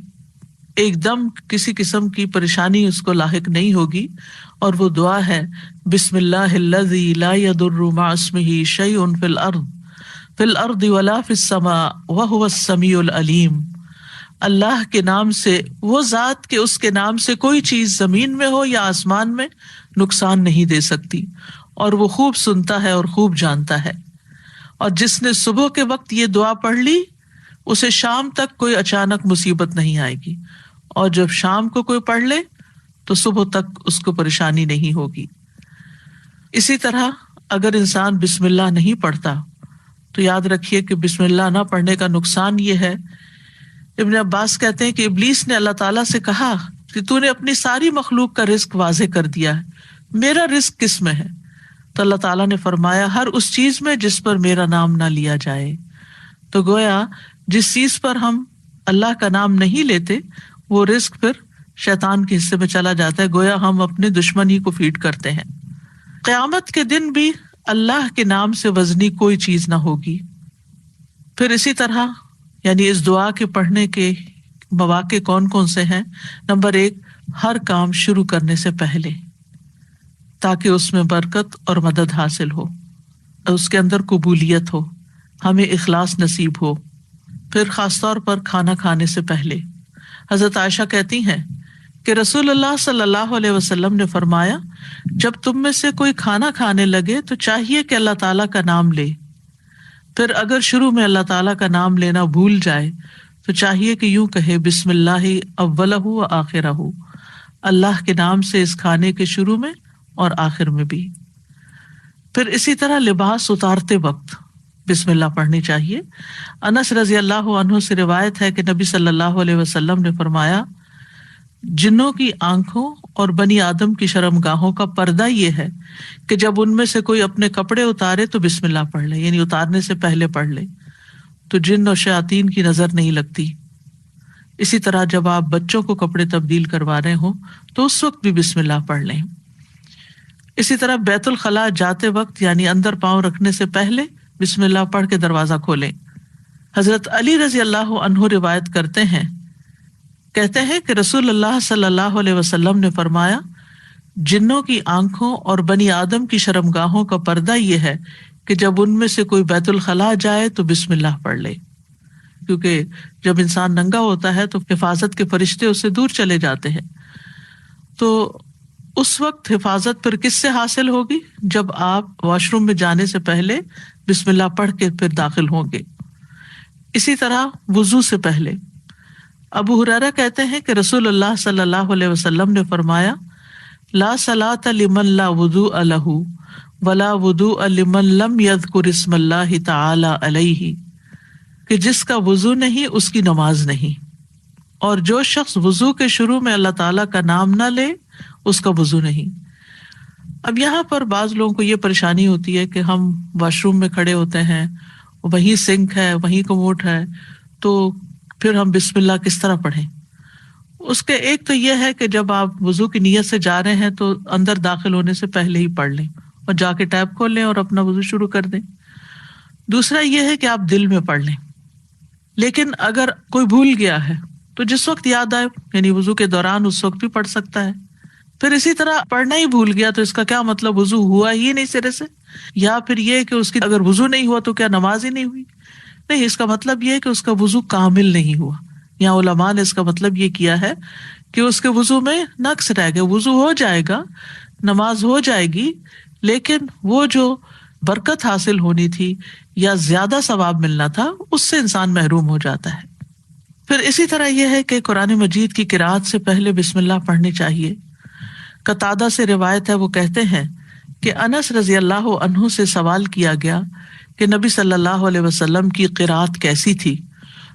ایک دم کسی قسم کی پریشانی اس کو لاحق نہیں ہوگی۔ اور وہ دعا ہے بسم اللہ الذی لا یضر مع اسمہ شیء فی الارض ولا فی السماء وہو السمیع العلیم۔ اللہ کے نام سے، وہ ذات کہ اس کے نام سے کوئی چیز زمین میں ہو یا آسمان میں نقصان نہیں دے سکتی، اور وہ خوب سنتا ہے اور خوب جانتا ہے۔ اور جس نے صبح کے وقت یہ دعا پڑھ لی اسے شام تک کوئی اچانک مصیبت نہیں آئے گی، اور جب شام کو کوئی پڑھ لے تو صبح تک اس کو پریشانی نہیں ہوگی۔ اسی طرح اگر انسان بسم اللہ نہیں پڑھتا تو یاد رکھیے کہ بسم اللہ نہ پڑھنے کا نقصان یہ ہے، ابن عباس کہتے ہیں کہ ابلیس نے اللہ تعالیٰ سے کہا کہ تو نے اپنی ساری مخلوق کا رزق واضح کر دیا ہے، میرا رزق کس میں ہے؟ تو اللہ تعالیٰ نے فرمایا ہر اس چیز میں جس پر میرا نام نہ لیا جائے۔ تو گویا جس چیز پر ہم اللہ کا نام نہیں لیتے وہ رزق پھر شیطان کے حصے میں چلا جاتا ہے، گویا ہم اپنے دشمن ہی کو فیڈ کرتے ہیں۔ قیامت کے دن بھی اللہ کے نام سے وزنی کوئی چیز نہ ہوگی۔ پھر اسی طرح یعنی اس دعا کے پڑھنے کے مواقع کون کون سے ہیں؟ نمبر 1، ہر کام شروع کرنے سے پہلے، تاکہ اس میں برکت اور مدد حاصل ہو، اس کے اندر قبولیت ہو، ہمیں اخلاص نصیب ہو۔ پھر خاص طور پر کھانا کھانے سے پہلے حضرت عائشہ کہتی ہیں کہ رسول اللہ صلی اللہ علیہ وسلم نے فرمایا جب تم میں سے کوئی کھانا کھانے لگے تو چاہیے کہ اللہ تعالیٰ کا نام لے، پھر اگر شروع میں اللہ تعالیٰ کا نام لینا بھول جائے تو چاہیے کہ یوں کہے بسم اللہ اولہ و آخرہ، اللہ کے نام سے اس کھانے کے شروع میں اور آخر میں بھی۔ پھر اسی طرح لباس اتارتے وقت بسم اللہ پڑھنی چاہیے۔ انس رضی اللہ عنہ سے روایت ہے کہ نبی صلی اللہ علیہ وسلم نے فرمایا جنوں کی آنکھوں اور بنی آدم کی شرمگاہوں کا پردہ یہ ہے کہ جب ان میں سے کوئی اپنے کپڑے اتارے تو بسم اللہ پڑھ لے، یعنی اتارنے سے پہلے پڑھ لے، تو جن اور شیاطین کی نظر نہیں لگتی۔ اسی طرح جب آپ بچوں کو کپڑے تبدیل کروا رہے ہوں تو اس وقت بھی بسم اللہ پڑھ لیں۔ اسی طرح بیت الخلاء جاتے وقت یعنی اندر پاؤں رکھنے سے پہلے بسم اللہ پڑھ کے دروازہ کھولیں۔ حضرت علی رضی اللہ عنہ روایت کرتے ہیں، کہتے ہیں کہ رسول اللہ صلی اللہ علیہ وسلم نے فرمایا جنوں کی آنکھوں اور بنی آدم کی شرمگاہوں کا پردہ یہ ہے کہ جب ان میں سے کوئی بیت الخلاء جائے تو بسم اللہ پڑھ لے، کیونکہ جب انسان ننگا ہوتا ہے تو حفاظت کے فرشتے اس سے دور چلے جاتے ہیں، تو اس وقت حفاظت پھر کس سے حاصل ہوگی؟ جب آپ واش روم میں جانے سے پہلے بسم اللہ پڑھ کے پھر داخل ہوں گے۔ اسی طرح وضو سے پہلے ابو ہریرہ کہتے ہیں کہ رسول اللہ صلی اللہ علیہ وسلم نے فرمایا لا صلاۃ لمن لا وضوء له ولا وضوء لمن لم يذكر اسم اللہ تعالی علیہ، کہ جس کا وضو نہیں اس کی نماز نہیں، اور جو شخص وضو کے شروع میں اللہ تعالیٰ کا نام نہ لے اس کا وضو نہیں۔ اب یہاں پر بعض لوگوں کو یہ پریشانی ہوتی ہے کہ ہم واش روم میں کھڑے ہوتے ہیں، وہیں سنک ہے، وہیں کموڈ ہے، تو پھر ہم بسم اللہ کس طرح پڑھیں؟ اس کے ایک تو یہ ہے کہ جب آپ وضو کی نیت سے جا رہے ہیں تو اندر داخل ہونے سے پہلے ہی پڑھ لیں اور جا کے ٹیپ کھول لیں اور اپنا وضو شروع کر دیں۔ دوسرا یہ ہے کہ آپ دل میں پڑھ لیں، لیکن اگر کوئی بھول گیا ہے تو جس وقت یاد آئے یعنی وضو کے دوران اس وقت بھی پڑھ سکتا ہے۔ پھر اسی طرح پڑھنا ہی بھول گیا تو اس کا کیا مطلب وضو ہوا ہی نہیں سرے سے، یا پھر یہ کہ اس کی اگر وضو نہیں ہوا تو کیا نماز ہی نہیں ہوئی؟ نہیں، اس کا مطلب یہ ہے کہ اس کا وضو کامل نہیں ہوا۔ یہاں علماء نے اس کا مطلب یہ کیا ہے کہ اس کے وضو میں نقص رہ گیا، وضو ہو جائے گا، نماز ہو جائے گی، لیکن وہ جو برکت حاصل ہونی تھی یا زیادہ ثواب ملنا تھا اس سے انسان محروم ہو جاتا ہے۔ پھر اسی طرح یہ ہے کہ قرآن مجید کی قرأت سے پہلے بسم اللہ پڑھنی چاہیے۔ قتادہ سے روایت ہے، وہ کہتے ہیں کہ انس رضی اللہ عنہ سے سوال کیا گیا کہ نبی صلی اللہ علیہ وسلم کی قرأت کیسی تھی،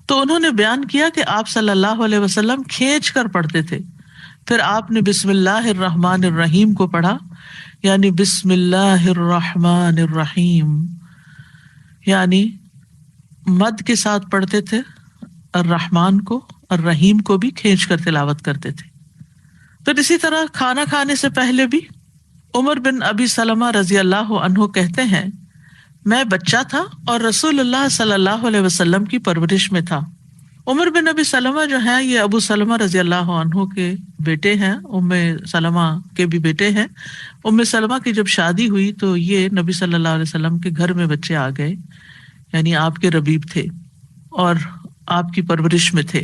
تو انہوں نے بیان کیا کہ آپ صلی اللہ علیہ وسلم کھینچ کر پڑھتے تھے، پھر آپ نے بسم اللہ الرحمن الرحیم کو پڑھا، یعنی بسم اللہ الرحمن الرحیم، یعنی مد کے ساتھ پڑھتے تھے، الرحمن کو، الرحیم کو بھی کھینچ کر تلاوت کرتے تھے۔ پھر اسی طرح کھانا کھانے سے پہلے بھی عمر بن ابی سلمہ رضی اللہ عنہ کہتے ہیں میں بچہ تھا اور رسول اللہ صلی اللہ علیہ وسلم کی پرورش میں تھا۔ عمر بن ابی سلمہ جو ہیں یہ ابو سلمہ رضی اللہ عنہ کے بیٹے ہیں، ام سلمہ کے بھی بیٹے ہیں۔ ام سلمہ کی جب شادی ہوئی تو یہ نبی صلی اللہ علیہ وسلم کے گھر میں بچے آ گئے، یعنی آپ کے ربیب تھے اور آپ کی پرورش میں تھے۔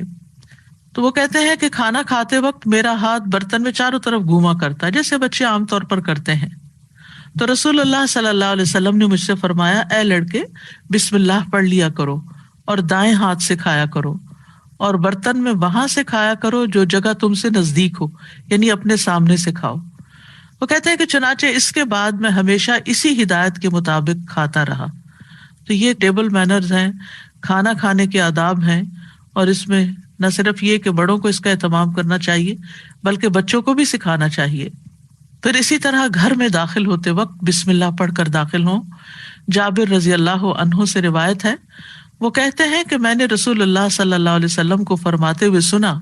تو وہ کہتے ہیں کہ کھانا کھاتے وقت میرا ہاتھ برتن میں چاروں طرف گھوما کرتا ہے جیسے بچے عام طور پر کرتے ہیں. تو رسول اللہ صلی اللہ علیہ وسلم نے مجھ سے فرمایا اے لڑکے بسم اللہ پڑھ لیا کرو اور دائیں ہاتھ سے کھایا کرو اور برتن میں وہاں سے کھایا کرو جو جگہ تم سے نزدیک ہو، یعنی اپنے سامنے سے کھاؤ. وہ کہتے ہیں کہ چنانچہ اس کے بعد میں ہمیشہ اسی ہدایت کے مطابق کھاتا رہا. تو یہ ٹیبل مینرز ہیں، کھانا کھانے کے آداب ہیں، اور اس میں نہ صرف یہ کہ بڑوں کو اس کا اہتمام کرنا چاہیے بلکہ بچوں کو بھی سکھانا چاہیے. پھر اسی طرح گھر میں داخل ہوتے وقت بسم اللہ پڑھ کر داخل ہوں. جابر رضی اللہ عنہ سے روایت ہے، وہ کہتے ہیں کہ میں نے رسول اللہ صلی اللہ علیہ وسلم کو فرماتے ہوئے سنا،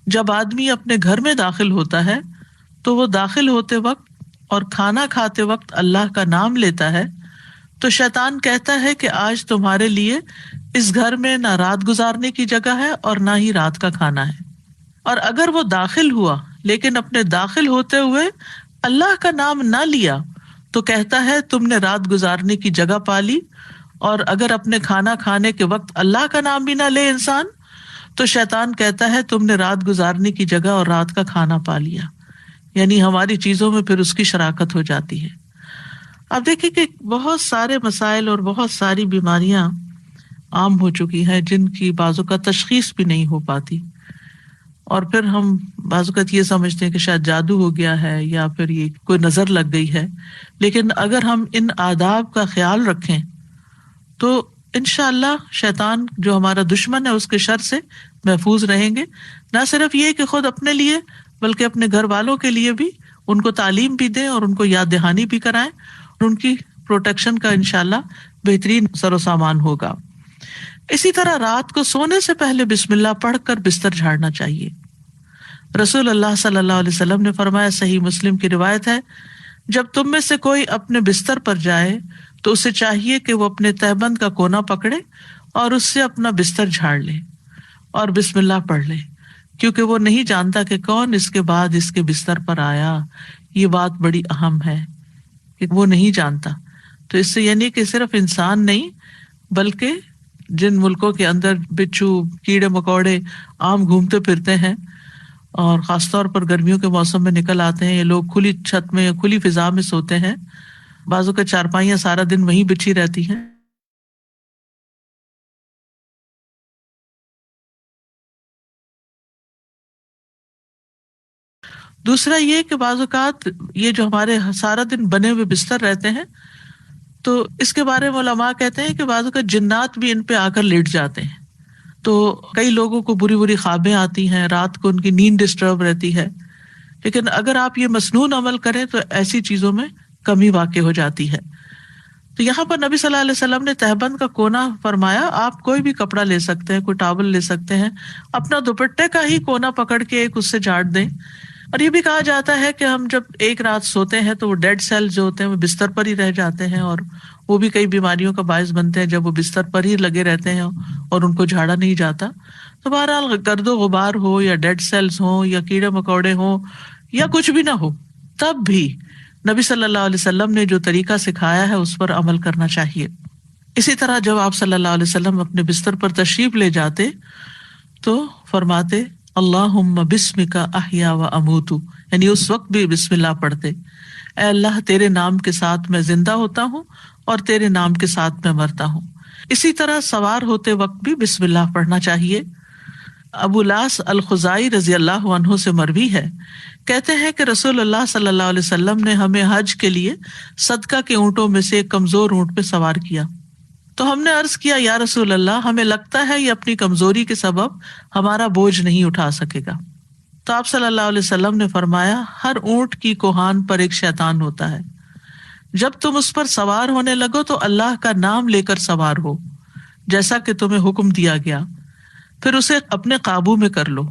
جب آدمی اپنے گھر میں داخل ہوتا ہے تو وہ داخل ہوتے وقت اور کھانا کھاتے وقت اللہ کا نام لیتا ہے تو شیطان کہتا ہے کہ آج تمہارے لیے اس گھر میں نہ رات گزارنے کی جگہ ہے اور نہ ہی رات کا کھانا ہے. اور اگر وہ داخل ہوا لیکن اپنے داخل ہوتے ہوئے اللہ کا نام نہ لیا تو کہتا ہے تم نے رات گزارنے کی جگہ پا لی. اور اگر اپنے کھانا کھانے کے وقت اللہ کا نام بھی نہ لے انسان تو شیطان کہتا ہے تم نے رات گزارنے کی جگہ اور رات کا کھانا پا لیا، یعنی ہماری چیزوں میں پھر اس کی شراکت ہو جاتی ہے. اب دیکھیں کہ بہت سارے مسائل اور بہت ساری بیماریاں عام ہو چکی ہیں جن کی بعض اوقات تشخیص بھی نہیں ہو پاتی، اور پھر ہم بعض اوقات یہ سمجھتے ہیں کہ شاید جادو ہو گیا ہے یا پھر یہ کوئی نظر لگ گئی ہے. لیکن اگر ہم ان آداب کا خیال رکھیں تو انشاءاللہ شیطان جو ہمارا دشمن ہے اس کے شر سے محفوظ رہیں گے. نہ صرف یہ کہ خود اپنے لیے بلکہ اپنے گھر والوں کے لیے بھی ان کو تعلیم بھی دیں اور ان کو یاد دہانی بھی کرائیں، اور ان کی پروٹیکشن کا انشاءاللہ بہترین سر و سامان ہوگا. اسی طرح رات کو سونے سے پہلے بسم اللہ پڑھ کر بستر جھاڑنا چاہیے. رسول اللہ صلی اللہ علیہ وسلم نے فرمایا، صحیح مسلم کی روایت ہے، جب تم میں سے کوئی اپنے بستر پر جائے تو اسے چاہیے کہ وہ اپنے تہبند کا کونا پکڑے اور اس سے اپنا بستر جھاڑ لے اور بسم اللہ پڑھ لے، کیونکہ وہ نہیں جانتا کہ کون اس کے بعد اس کے بستر پر آیا. یہ بات بڑی اہم ہے کہ وہ نہیں جانتا. تو اس سے یعنی کہ صرف انسان نہیں بلکہ جن ملکوں کے اندر بچھو کیڑے مکوڑے عام گھومتے پھرتے ہیں اور خاص طور پر گرمیوں کے موسم میں نکل آتے ہیں، یہ لوگ کھلی چھت میں کھلی فضا میں سوتے ہیں، بعضوں کے چارپائیاں سارا دن وہیں بچھی رہتی ہیں. دوسرا یہ کہ بعض اوقات یہ جو ہمارے سارا دن بنے ہوئے بستر رہتے ہیں تو اس کے بارے میں علماء کہتے ہیں کہ بعض اوقات جنات بھی ان پہ آ کر لیٹ جاتے ہیں. تو کئی لوگوں کو بری بری خوابیں آتی ہیں، رات کو ان کی نیند ڈسٹرب رہتی ہے. لیکن اگر آپ یہ مسنون عمل کریں تو ایسی چیزوں میں کمی واقع ہو جاتی ہے. تو یہاں پر نبی صلی اللہ علیہ وسلم نے تہبند کا کونا فرمایا. آپ کوئی بھی کپڑا لے سکتے ہیں، کوئی ٹاول لے سکتے ہیں، اپنا دوپٹے کا ہی کونا پکڑ کے ایک اس سے جھاڑ دیں. اور یہ بھی کہا جاتا ہے کہ ہم جب ایک رات سوتے ہیں تو وہ ڈیڈ سیل جو ہوتے ہیں وہ بستر پر ہی رہ جاتے ہیں، اور وہ بھی کئی بیماریوں کا باعث بنتے ہیں جب وہ بستر پر ہی لگے رہتے ہیں اور ان کو جھاڑا نہیں جاتا. تو بہرحال گرد و غبار ہو یا ڈیڈ سیلز ہوں یا کیڑے مکوڑے ہوں یا کچھ بھی نہ ہو، تب بھی نبی صلی اللہ علیہ وسلم نے جو طریقہ سکھایا ہے اس پر عمل کرنا چاہیے. اسی طرح جب آپ صلی اللہ علیہ وسلم اپنے بستر پر تشریف لے جاتے تو فرماتے اللہم بسمک احیا و اموت، یعنی اس وقت بھی بسم اللہ پڑھتے، اے اللہ تیرے نام کے ساتھ میں زندہ ہوتا ہوں اور تیرے نام کے ساتھ میں مرتا ہوں. اسی طرح سوار ہوتے وقت بھی بسم اللہ پڑھنا چاہیے. ابو لاس الخزائی رضی اللہ عنہ سے مروی ہے، کہتے ہیں کہ رسول اللہ صلی اللہ علیہ وسلم نے ہمیں حج کے لیے صدقہ کے اونٹوں میں سے ایک کمزور اونٹ پہ سوار کیا. تو ہم نے عرض کیا یا رسول اللہ، ہمیں لگتا ہے یہ اپنی کمزوری کے سبب ہمارا بوجھ نہیں اٹھا سکے گا. تو آپ صلی اللہ علیہ وسلم نے فرمایا ہر اونٹ کی کوہان پر ایک شیطان ہوتا ہے، جب تم اس پر سوار ہونے لگو تو اللہ کا نام لے کر سوار ہو جیسا کہ تمہیں حکم دیا گیا، پھر اسے اپنے قابو میں کر لو،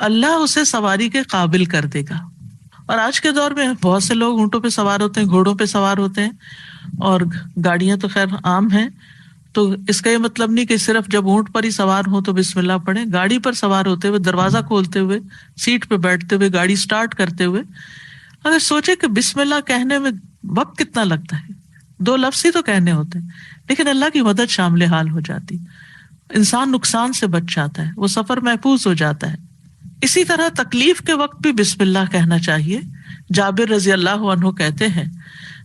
اللہ اسے سواری کے قابل کر دے گا. اور آج کے دور میں بہت سے لوگ اونٹوں پہ سوار ہوتے ہیں، گھوڑوں پہ سوار ہوتے ہیں، اور گاڑیاں تو خیر عام ہیں. تو اس کا یہ مطلب نہیں کہ صرف جب اونٹ پر ہی سوار ہوں تو بسم اللہ پڑھیں. گاڑی پر سوار ہوتے ہوئے، دروازہ کھولتے ہوئے، سیٹ پہ بیٹھتے ہوئے، گاڑی سٹارٹ کرتے ہوئے اگر سوچے کہ بسم اللہ کہنے میں وقت کتنا لگتا ہے، 2 لفظ ہی تو کہنے ہوتے ہیں، لیکن اللہ کی مدد شامل حال ہو جاتی. انسان نقصان سے بچ جاتا ہے، وہ سفر محفوظ ہو جاتا ہے۔ اسی طرح تکلیف کے وقت بھی بسم اللہ کہنا چاہیے۔ جابر رضی اللہ عنہ کہتے ہیں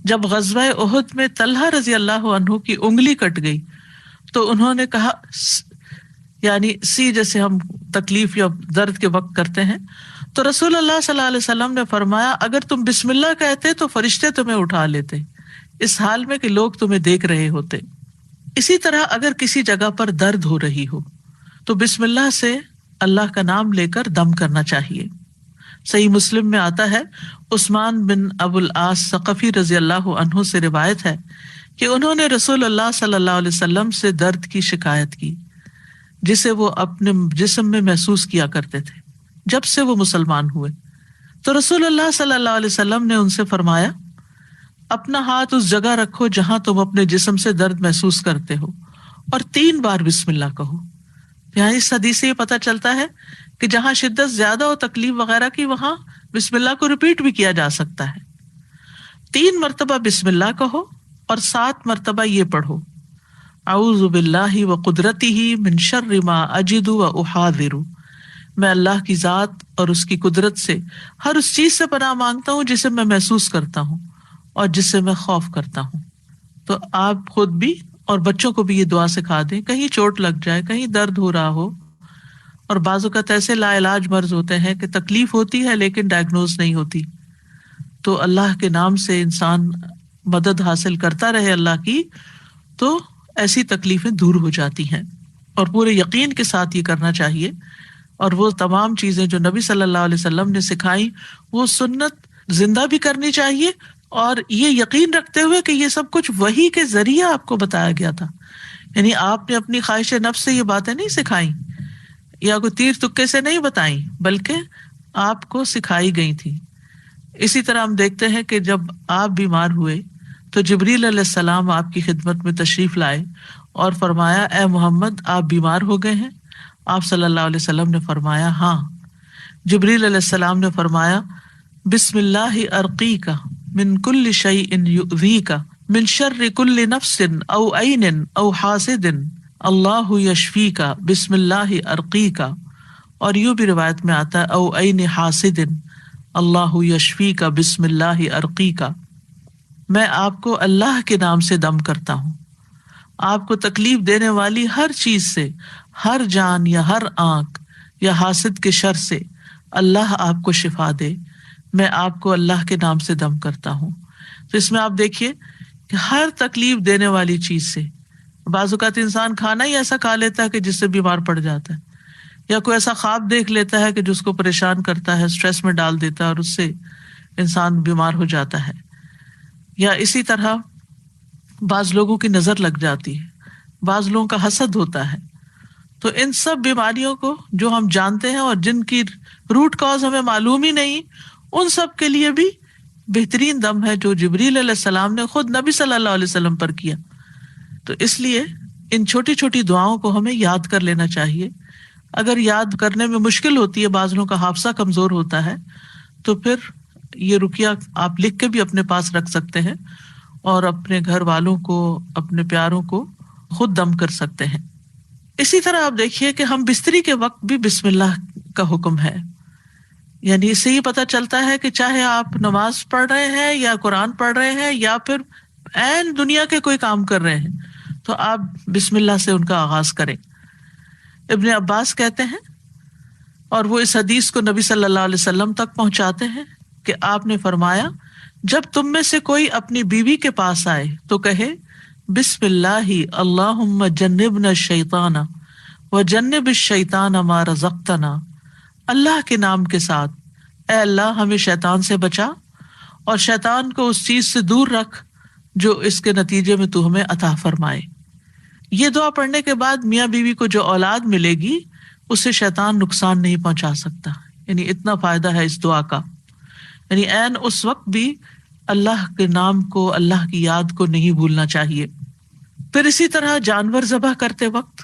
جب غزوہ احد میں طلحہ رضی اللہ عنہ کی انگلی کٹ گئی تو انہوں نے کہا، یعنی سی جیسے ہم تکلیف یا درد کے وقت کرتے ہیں، تو رسول اللہ صلی اللہ علیہ وسلم نے فرمایا اگر تم بسم اللہ کہتے تو فرشتے تمہیں اٹھا لیتے اس حال میں کہ لوگ تمہیں دیکھ رہے ہوتے۔ اسی طرح اگر کسی جگہ پر درد ہو رہی ہو تو بسم اللہ سے اللہ کا نام لے کر دم کرنا چاہیے۔ صحیح مسلم میں آتا ہے عثمان بن ابو العاص ثقفی رضی اللہ عنہ سے روایت ہے کہ انہوں نے رسول اللہ صلی اللہ علیہ وسلم سے درد کی شکایت کی جسے وہ اپنے جسم میں محسوس کیا کرتے تھے جب سے وہ مسلمان ہوئے، تو رسول اللہ صلی اللہ علیہ وسلم نے ان سے فرمایا اپنا ہاتھ اس جگہ رکھو جہاں تم اپنے جسم سے درد محسوس کرتے ہو اور 3 بار بسم اللہ کہو۔ یہاں اس حدیث سے یہ پتہ چلتا ہے کہ جہاں شدت زیادہ ہو تکلیف وغیرہ کی وہاں بسم اللہ کو ریپیٹ بھی کیا جا سکتا ہے۔ 3 مرتبہ بسم اللہ کہو اور 7 مرتبہ یہ پڑھو اعوذ باللہ وقدرتہ من شر ما اجد واحاذر، میں اللہ کی ذات اور اس کی قدرت سے ہر اس چیز سے پناہ مانگتا ہوں جسے میں محسوس کرتا ہوں اور جس سے میں خوف کرتا ہوں۔ تو آپ خود بھی اور بچوں کو بھی یہ دعا سکھا دیں، کہیں چوٹ لگ جائے، کہیں درد ہو رہا ہو، اور بعض اوقات ایسے لا علاج مرض ہوتے ہیں کہ تکلیف ہوتی ہے لیکن ڈائگنوز نہیں ہوتی، تو اللہ کے نام سے انسان مدد حاصل کرتا رہے اللہ کی، تو ایسی تکلیفیں دور ہو جاتی ہیں۔ اور پورے یقین کے ساتھ یہ کرنا چاہیے، اور وہ تمام چیزیں جو نبی صلی اللہ علیہ وسلم نے سکھائی وہ سنت زندہ بھی کرنی چاہیے، اور یہ یقین رکھتے ہوئے کہ یہ سب کچھ وحی کے ذریعے آپ کو بتایا گیا تھا، یعنی آپ نے اپنی خواہش نفس سے یہ باتیں نہیں سکھائیں یا کوئی تیر تکے سے نہیں بتائیں، بلکہ آپ کو سکھائی گئی تھی۔ اسی طرح ہم دیکھتے ہیں کہ جب آپ بیمار ہوئے تو جبریل علیہ السلام آپ کی خدمت میں تشریف لائے اور فرمایا اے محمد آپ بیمار ہو گئے ہیں؟ آپ صلی اللہ علیہ وسلم نے فرمایا ہاں۔ جبریل علیہ السلام نے فرمایا بسم اللہ ارقیک من کل شیء یؤذیک من شر کل نفس او عین او حاسد اللہ یشفیک بسم اللہ ارقیک، اور یوں بھی روایت میں آتا ہے او عین حاسد اللہ یشفیک بسم اللہ ارقیک، میں آپ کو اللہ کے نام سے دم کرتا ہوں، آپ کو تکلیف دینے والی ہر چیز سے، ہر جان یا ہر آنکھ یا حاسد کے شر سے اللہ آپ کو شفا دے، میں آپ کو اللہ کے نام سے دم کرتا ہوں۔ تو اس میں آپ دیکھیے کہ ہر تکلیف دینے والی چیز سے، بعض اوقات انسان کھانا ہی ایسا کھا لیتا ہے کہ جس سے بیمار پڑ جاتا ہے، یا کوئی ایسا خواب دیکھ لیتا ہے کہ جس کو پریشان کرتا ہے، اسٹریس میں ڈال دیتا ہے اور اس سے انسان بیمار ہو جاتا ہے، یا اسی طرح بعض لوگوں کی نظر لگ جاتی ہے، بعض لوگوں کا حسد ہوتا ہے۔ تو ان سب بیماریوں کو جو ہم جانتے ہیں اور جن کی روٹ کاز ہمیں معلوم ہی نہیں، ان سب کے لیے بھی بہترین دم ہے جو جبریل علیہ السلام نے خود نبی صلی اللہ علیہ وسلم پر کیا۔ تو اس لیے ان چھوٹی چھوٹی دعاؤں کو ہمیں یاد کر لینا چاہیے۔ اگر یاد کرنے میں مشکل ہوتی ہے، بعض لوگوں کا حافظہ کمزور ہوتا ہے، تو پھر یہ رقیہ آپ لکھ کے بھی اپنے پاس رکھ سکتے ہیں اور اپنے گھر والوں کو، اپنے پیاروں کو خود دم کر سکتے ہیں۔ اسی طرح آپ دیکھیے کہ ہم بستری کے وقت بھی بسم اللہ کا حکم ہے، یعنی اس سے یہ پتہ چلتا ہے کہ چاہے آپ نماز پڑھ رہے ہیں یا قرآن پڑھ رہے ہیں یا پھر عین دنیا کے کوئی کام کر رہے ہیں، تو آپ بسم اللہ سے ان کا آغاز کریں۔ ابن عباس کہتے ہیں، اور وہ اس حدیث کو نبی صلی اللہ علیہ وسلم تک پہنچاتے ہیں کہ آپ نے فرمایا جب تم میں سے کوئی اپنی بیوی کے پاس آئے تو کہے بسم اللہ اللہم جنبنا الشیطان وجنب الشیطان ما رزقتنا، اللہ کے نام کے ساتھ اے اللہ ہمیں شیطان سے بچا اور شیطان کو اس چیز سے دور رکھ جو اس کے نتیجے میں تو ہمیں عطا فرمائے۔ یہ دعا پڑھنے کے بعد میاں بیوی کو جو اولاد ملے گی اسے شیطان نقصان نہیں پہنچا سکتا، یعنی اتنا فائدہ ہے اس دعا کا، یعنی عین اس وقت بھی اللہ کے نام کو، اللہ کی یاد کو نہیں بھولنا چاہیے۔ پھر اسی طرح جانور ذبح کرتے وقت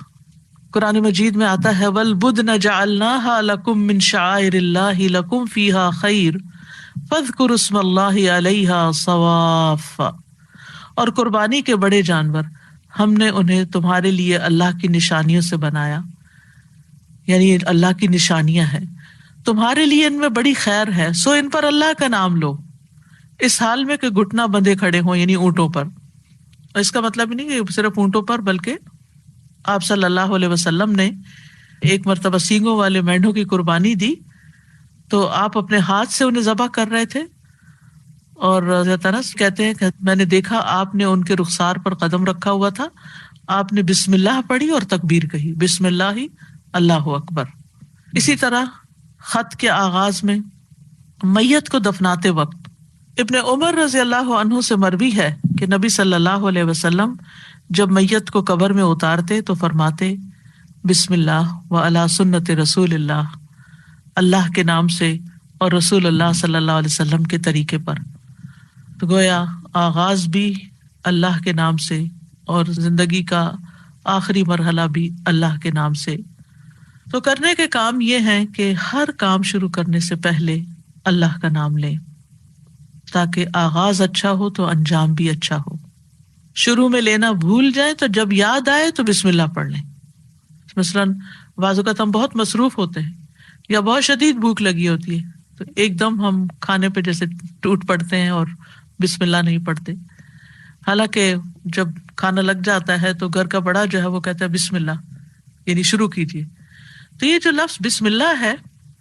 قرآن مجید میں آتا ہے وَالْبُدْنَ جَعَلْنَاهَا لَكُم مِّن شَعَائِرِ اللَّهِ لَكُم فِيهَا خَيْرٌ فَاذْكُرُوا اسْمَ اللَّهِ عَلَيْهَا صَوَافَّ، اور قربانی کے بڑے جانور ہم نے انہیں تمہارے لیے اللہ کی نشانیوں سے بنایا، یعنی یہ اللہ کی نشانیاں ہیں، تمہارے لیے ان میں بڑی خیر ہے، سو ان پر اللہ کا نام لو، اس حال میں کہ گھٹنا بندھے کھڑے ہوں، یعنی اونٹوں پر۔ اور اس کا مطلب نہیں کہ صرف اونٹوں پر، بلکہ آپ صلی اللہ علیہ وسلم نے ایک مرتبہ سینگوں والے مینڈوں کی قربانی دی تو آپ اپنے ہاتھ سے انہیں ذبح کر رہے تھے، اور حضرت انس کہتے ہیں کہ میں نے دیکھا آپ نے ان کے رخسار پر قدم رکھا ہوا تھا، آپ نے بسم اللہ پڑھی اور تکبیر کہی، بسم اللہ اللہ اکبر۔ اسی طرح خط کے آغاز میں میت کو دفناتے وقت ابن عمر رضی اللہ عنہ سے مروی ہے کہ نبی صلی اللہ علیہ وسلم جب میت کو قبر میں اتارتے تو فرماتے بسم اللہ و علی سنت رسول اللہ، اللہ کے نام سے اور رسول اللہ صلی اللہ علیہ وسلم کے طریقے پر۔ تو گویا آغاز بھی اللہ کے نام سے اور زندگی کا آخری مرحلہ بھی اللہ کے نام سے۔ تو کرنے کے کام یہ ہیں کہ ہر کام شروع کرنے سے پہلے اللہ کا نام لیں، تاکہ آغاز اچھا ہو تو انجام بھی اچھا ہو۔ شروع میں لینا بھول جائیں تو جب یاد آئے تو بسم اللہ پڑھ لیں۔ مثلاً بعض اوقات ہم بہت مصروف ہوتے ہیں یا بہت شدید بھوک لگی ہوتی ہے تو ایک دم ہم کھانے پہ جیسے ٹوٹ پڑتے ہیں اور بسم اللہ نہیں پڑھتے، حالانکہ جب کھانا لگ جاتا ہے تو گھر کا بڑا جو ہے وہ کہتا ہے بسم اللہ، یعنی شروع کیجیے۔ تو یہ جو لفظ بسم اللہ ہے،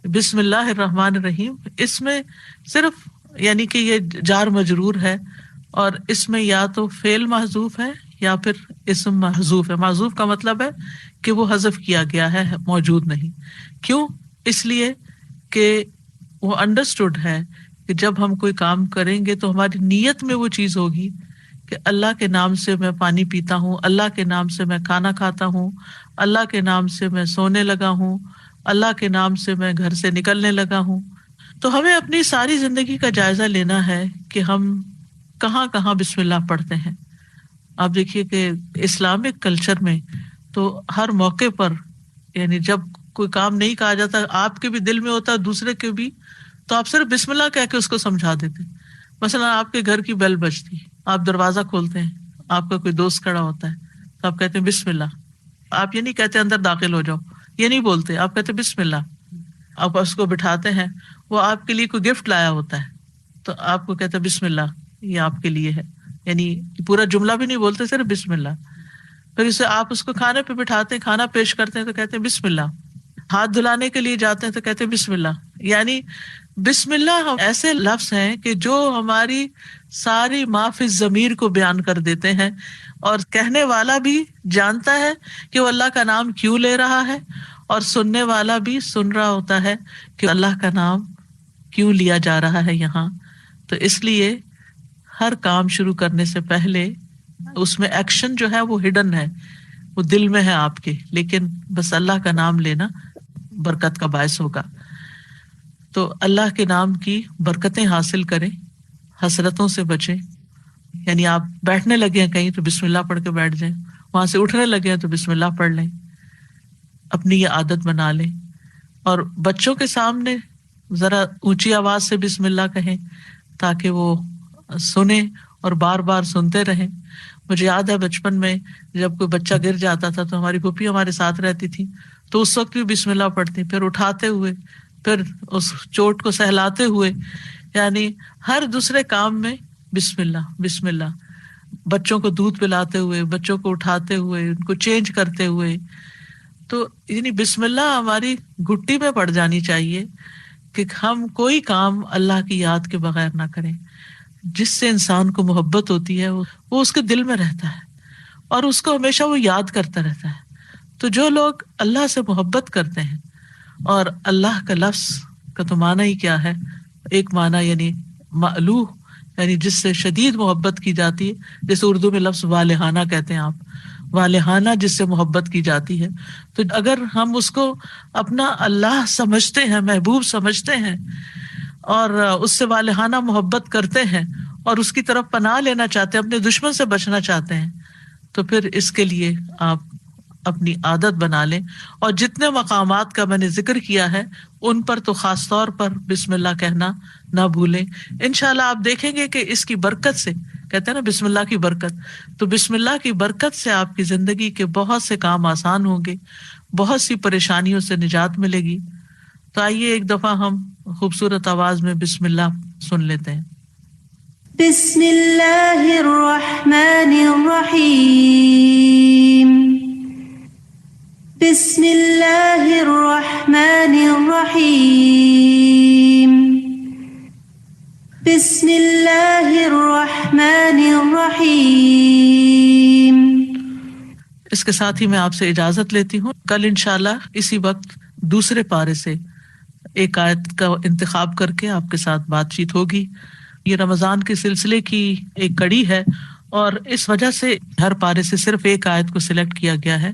بسم اللہ الرحمن الرحیم، اس میں صرف یعنی کہ یہ جار مجرور ہے، اور اس میں یا تو فعل محذوف ہے یا پھر اسم محذوف ہے۔ محذوف کا مطلب ہے کہ وہ حذف کیا گیا ہے، موجود نہیں۔ کیوں؟ اس لیے کہ وہ انڈرسٹوڈ ہے کہ جب ہم کوئی کام کریں گے تو ہماری نیت میں وہ چیز ہوگی کہ اللہ کے نام سے میں پانی پیتا ہوں، اللہ کے نام سے میں کھانا کھاتا ہوں، اللہ کے نام سے میں سونے لگا ہوں، اللہ کے نام سے میں گھر سے نکلنے لگا ہوں۔ تو ہمیں اپنی ساری زندگی کا جائزہ لینا ہے کہ ہم کہاں کہاں بسم اللہ پڑھتے ہیں۔ آپ دیکھیے کہ اسلامک کلچر میں تو ہر موقع پر، یعنی جب کوئی کام نہیں کہا جاتا، آپ کے بھی دل میں ہوتا ہے دوسرے کے بھی، تو آپ صرف بسم اللہ کہہ کے اس کو سمجھا دیتے۔ مثلا آپ کے گھر کی بیل بجتی، آپ دروازہ کھولتے ہیں، آپ کا کوئی دوست کھڑا ہوتا ہے تو آپ کہتے ہیں بسم اللہ۔ آپ یہ نہیں کہتے اندر داخل ہو جاؤ، یہ نہیں بولتے، آپ کہتے بسم اللہ۔ آپ اس کو بٹھاتے ہیں، وہ آپ کے لیے کوئی گفٹ لایا ہوتا ہے تو آپ کو کہتے ہیں بسم اللہ، یہ آپ کے لیے ہے، یعنی پورا جملہ بھی نہیں بولتے، صرف بسم اللہ۔ پھر اسے آپ اس کو کھانے پہ بٹھاتے ہیں، کھانا پیش کرتے ہیں تو کہتے ہیں بسم اللہ۔ ہاتھ دھلانے کے لیے جاتے ہیں تو کہتے ہیں بسم اللہ۔ یعنی بسم اللہ ایسے لفظ ہیں کہ جو ہماری ساری ما فی الضمیر کو بیان کر دیتے ہیں، اور کہنے والا بھی جانتا ہے کہ وہ اللہ کا نام کیوں لے رہا ہے، اور سننے والا بھی سن رہا ہوتا ہے کہ اللہ کا نام کیوں لیا جا رہا ہے یہاں۔ تو اس لیے ہر کام شروع کرنے سے پہلے اس میں ایکشن جو ہے وہ ہڈن ہے، وہ دل میں ہے آپ کے، لیکن بس اللہ کا نام لینا برکت کا باعث ہوگا۔ تو اللہ کے نام کی برکتیں حاصل کریں، حسرتوں سے بچیں۔ یعنی آپ بیٹھنے لگے ہیں کہیں تو بسم اللہ پڑھ کے بیٹھ جائیں، وہاں سے اٹھنے لگے ہیں تو بسم اللہ پڑھ لیں، اپنی یہ عادت بنا لیں۔ اور بچوں کے سامنے ذرا اونچی آواز سے بسم اللہ کہیں تاکہ وہ سنیں اور بار بار سنتے رہیں۔ مجھے یاد ہے بچپن میں جب کوئی بچہ گر جاتا تھا تو ہماری پھوپھی ہمارے ساتھ رہتی تھی تو اس وقت بھی بسم اللہ پڑھتی، پھر اٹھاتے ہوئے، پھر اس چوٹ کو سہلاتے ہوئے، یعنی ہر دوسرے کام میں بسم اللہ بسم اللہ۔ بچوں کو دودھ پلاتے ہوئے، بچوں کو اٹھاتے ہوئے، ان کو چینج کرتے ہوئے، تو یعنی بسم اللہ ہماری گھٹی میں پڑ جانی چاہیے کہ ہم کوئی کام اللہ کی یاد کے بغیر نہ کریں۔ جس سے انسان کو محبت ہوتی ہے وہ اس کے دل میں رہتا ہے اور اس کو ہمیشہ وہ یاد کرتا رہتا ہے۔ تو جو لوگ اللہ سے محبت کرتے ہیں، اور اللہ کا لفظ کا تو معنی ہی کیا ہے، ایک معنی یعنی مألوہ، یعنی جس سے شدید محبت کی جاتی ہے، جیسے اردو میں لفظ والہانہ کہتے ہیں آپ، والہانہ جس سے محبت کی جاتی ہے۔ تو اگر ہم اس کو اپنا اللہ سمجھتے ہیں، محبوب سمجھتے ہیں، اور اس سے والہانہ محبت کرتے ہیں، اور اس کی طرف پناہ لینا چاہتے ہیں، اپنے دشمن سے بچنا چاہتے ہیں، تو پھر اس کے لیے آپ اپنی عادت بنا لیں۔ اور جتنے مقامات کا میں نے ذکر کیا ہے ان پر تو خاص طور پر بسم اللہ کہنا نہ بھولیں۔ انشاءاللہ آپ دیکھیں گے کہ اس کی برکت سے کہتے ہیں نا بسم اللہ کی برکت، تو بسم اللہ کی برکت سے آپ کی زندگی کے بہت سے کام آسان ہوں گے، بہت سی پریشانیوں سے نجات ملے گی. تو آئیے ایک دفعہ ہم خوبصورت آواز میں بسم اللہ سن لیتے ہیں. بسم اللہ الرحمن الرحیم. بسم اللہ الرحمن الرحیم. بسم اللہ الرحمن الرحیم. اس کے ساتھ ہی میں آپ سے اجازت لیتی ہوں. کل انشاءاللہ اسی وقت دوسرے پارے سے ایک آیت کا انتخاب کر کے آپ کے ساتھ بات چیت ہوگی. یہ رمضان کے سلسلے کی ایک کڑی ہے اور اس وجہ سے ہر پارے سے صرف ایک آیت کو سلیکٹ کیا گیا ہے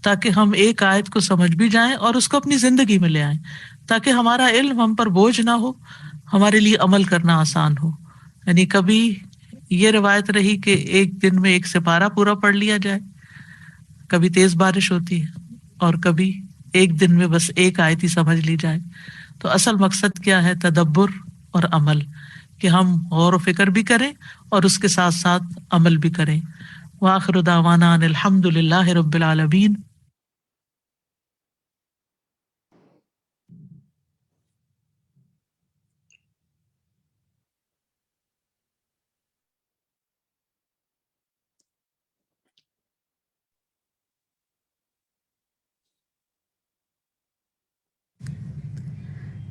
تاکہ ہم ایک آیت کو سمجھ بھی جائیں اور اس کو اپنی زندگی میں لے آئیں، تاکہ ہمارا علم ہم پر بوجھ نہ ہو، ہمارے لیے عمل کرنا آسان ہو. یعنی کبھی یہ روایت رہی کہ ایک دن میں ایک سپارہ پورا پڑھ لیا جائے، کبھی تیز بارش ہوتی ہے اور کبھی ایک دن میں بس ایک آیت ہی سمجھ لی جائے. تو اصل مقصد کیا ہے؟ تدبر اور عمل، کہ ہم غور و فکر بھی کریں اور اس کے ساتھ ساتھ عمل بھی کریں. وآخر دعوانا ان الحمد للہ رب العالمین.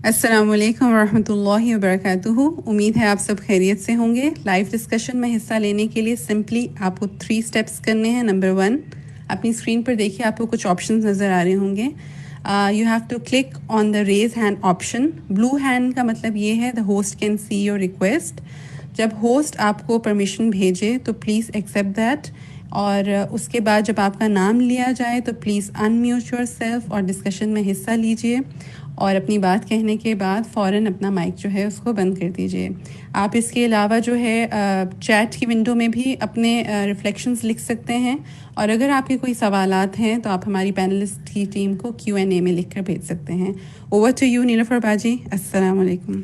السلام علیکم ورحمۃ اللہ وبرکاتہ. امید ہے آپ سب خیریت سے ہوں گے. لائیو ڈسکشن میں حصہ لینے کے لیے سمپلی آپ کو 3 اسٹیپس کرنے ہیں. نمبر 1، اپنی اسکرین پر دیکھیے آپ کو کچھ آپشنز نظر آ رہے ہوں گے. You have to click on the raise hand option. Blue hand کا مطلب یہ ہے the host can see your request. جب ہوسٹ آپ کو پرمیشن بھیجے تو پلیز ایکسیپٹ دیٹ، اور اس کے بعد جب آپ کا نام لیا جائے تو پلیز انمیوٹ یور سیلف اور ڈسکشن میں حصہ لیجیے، اور اپنی بات کہنے کے بعد فوراً اپنا مائک جو ہے اس کو بند کر دیجیے. آپ اس کے علاوہ جو ہے چیٹ کی ونڈو میں بھی اپنے ریفلیکشنز لکھ سکتے ہیں، اور اگر آپ کے کوئی سوالات ہیں تو آپ ہماری پینلسٹ کی ٹیم کو Q&A میں لکھ کر بھیج سکتے ہیں. اوور ٹو یو نیلوفر باجی. السلام علیکم.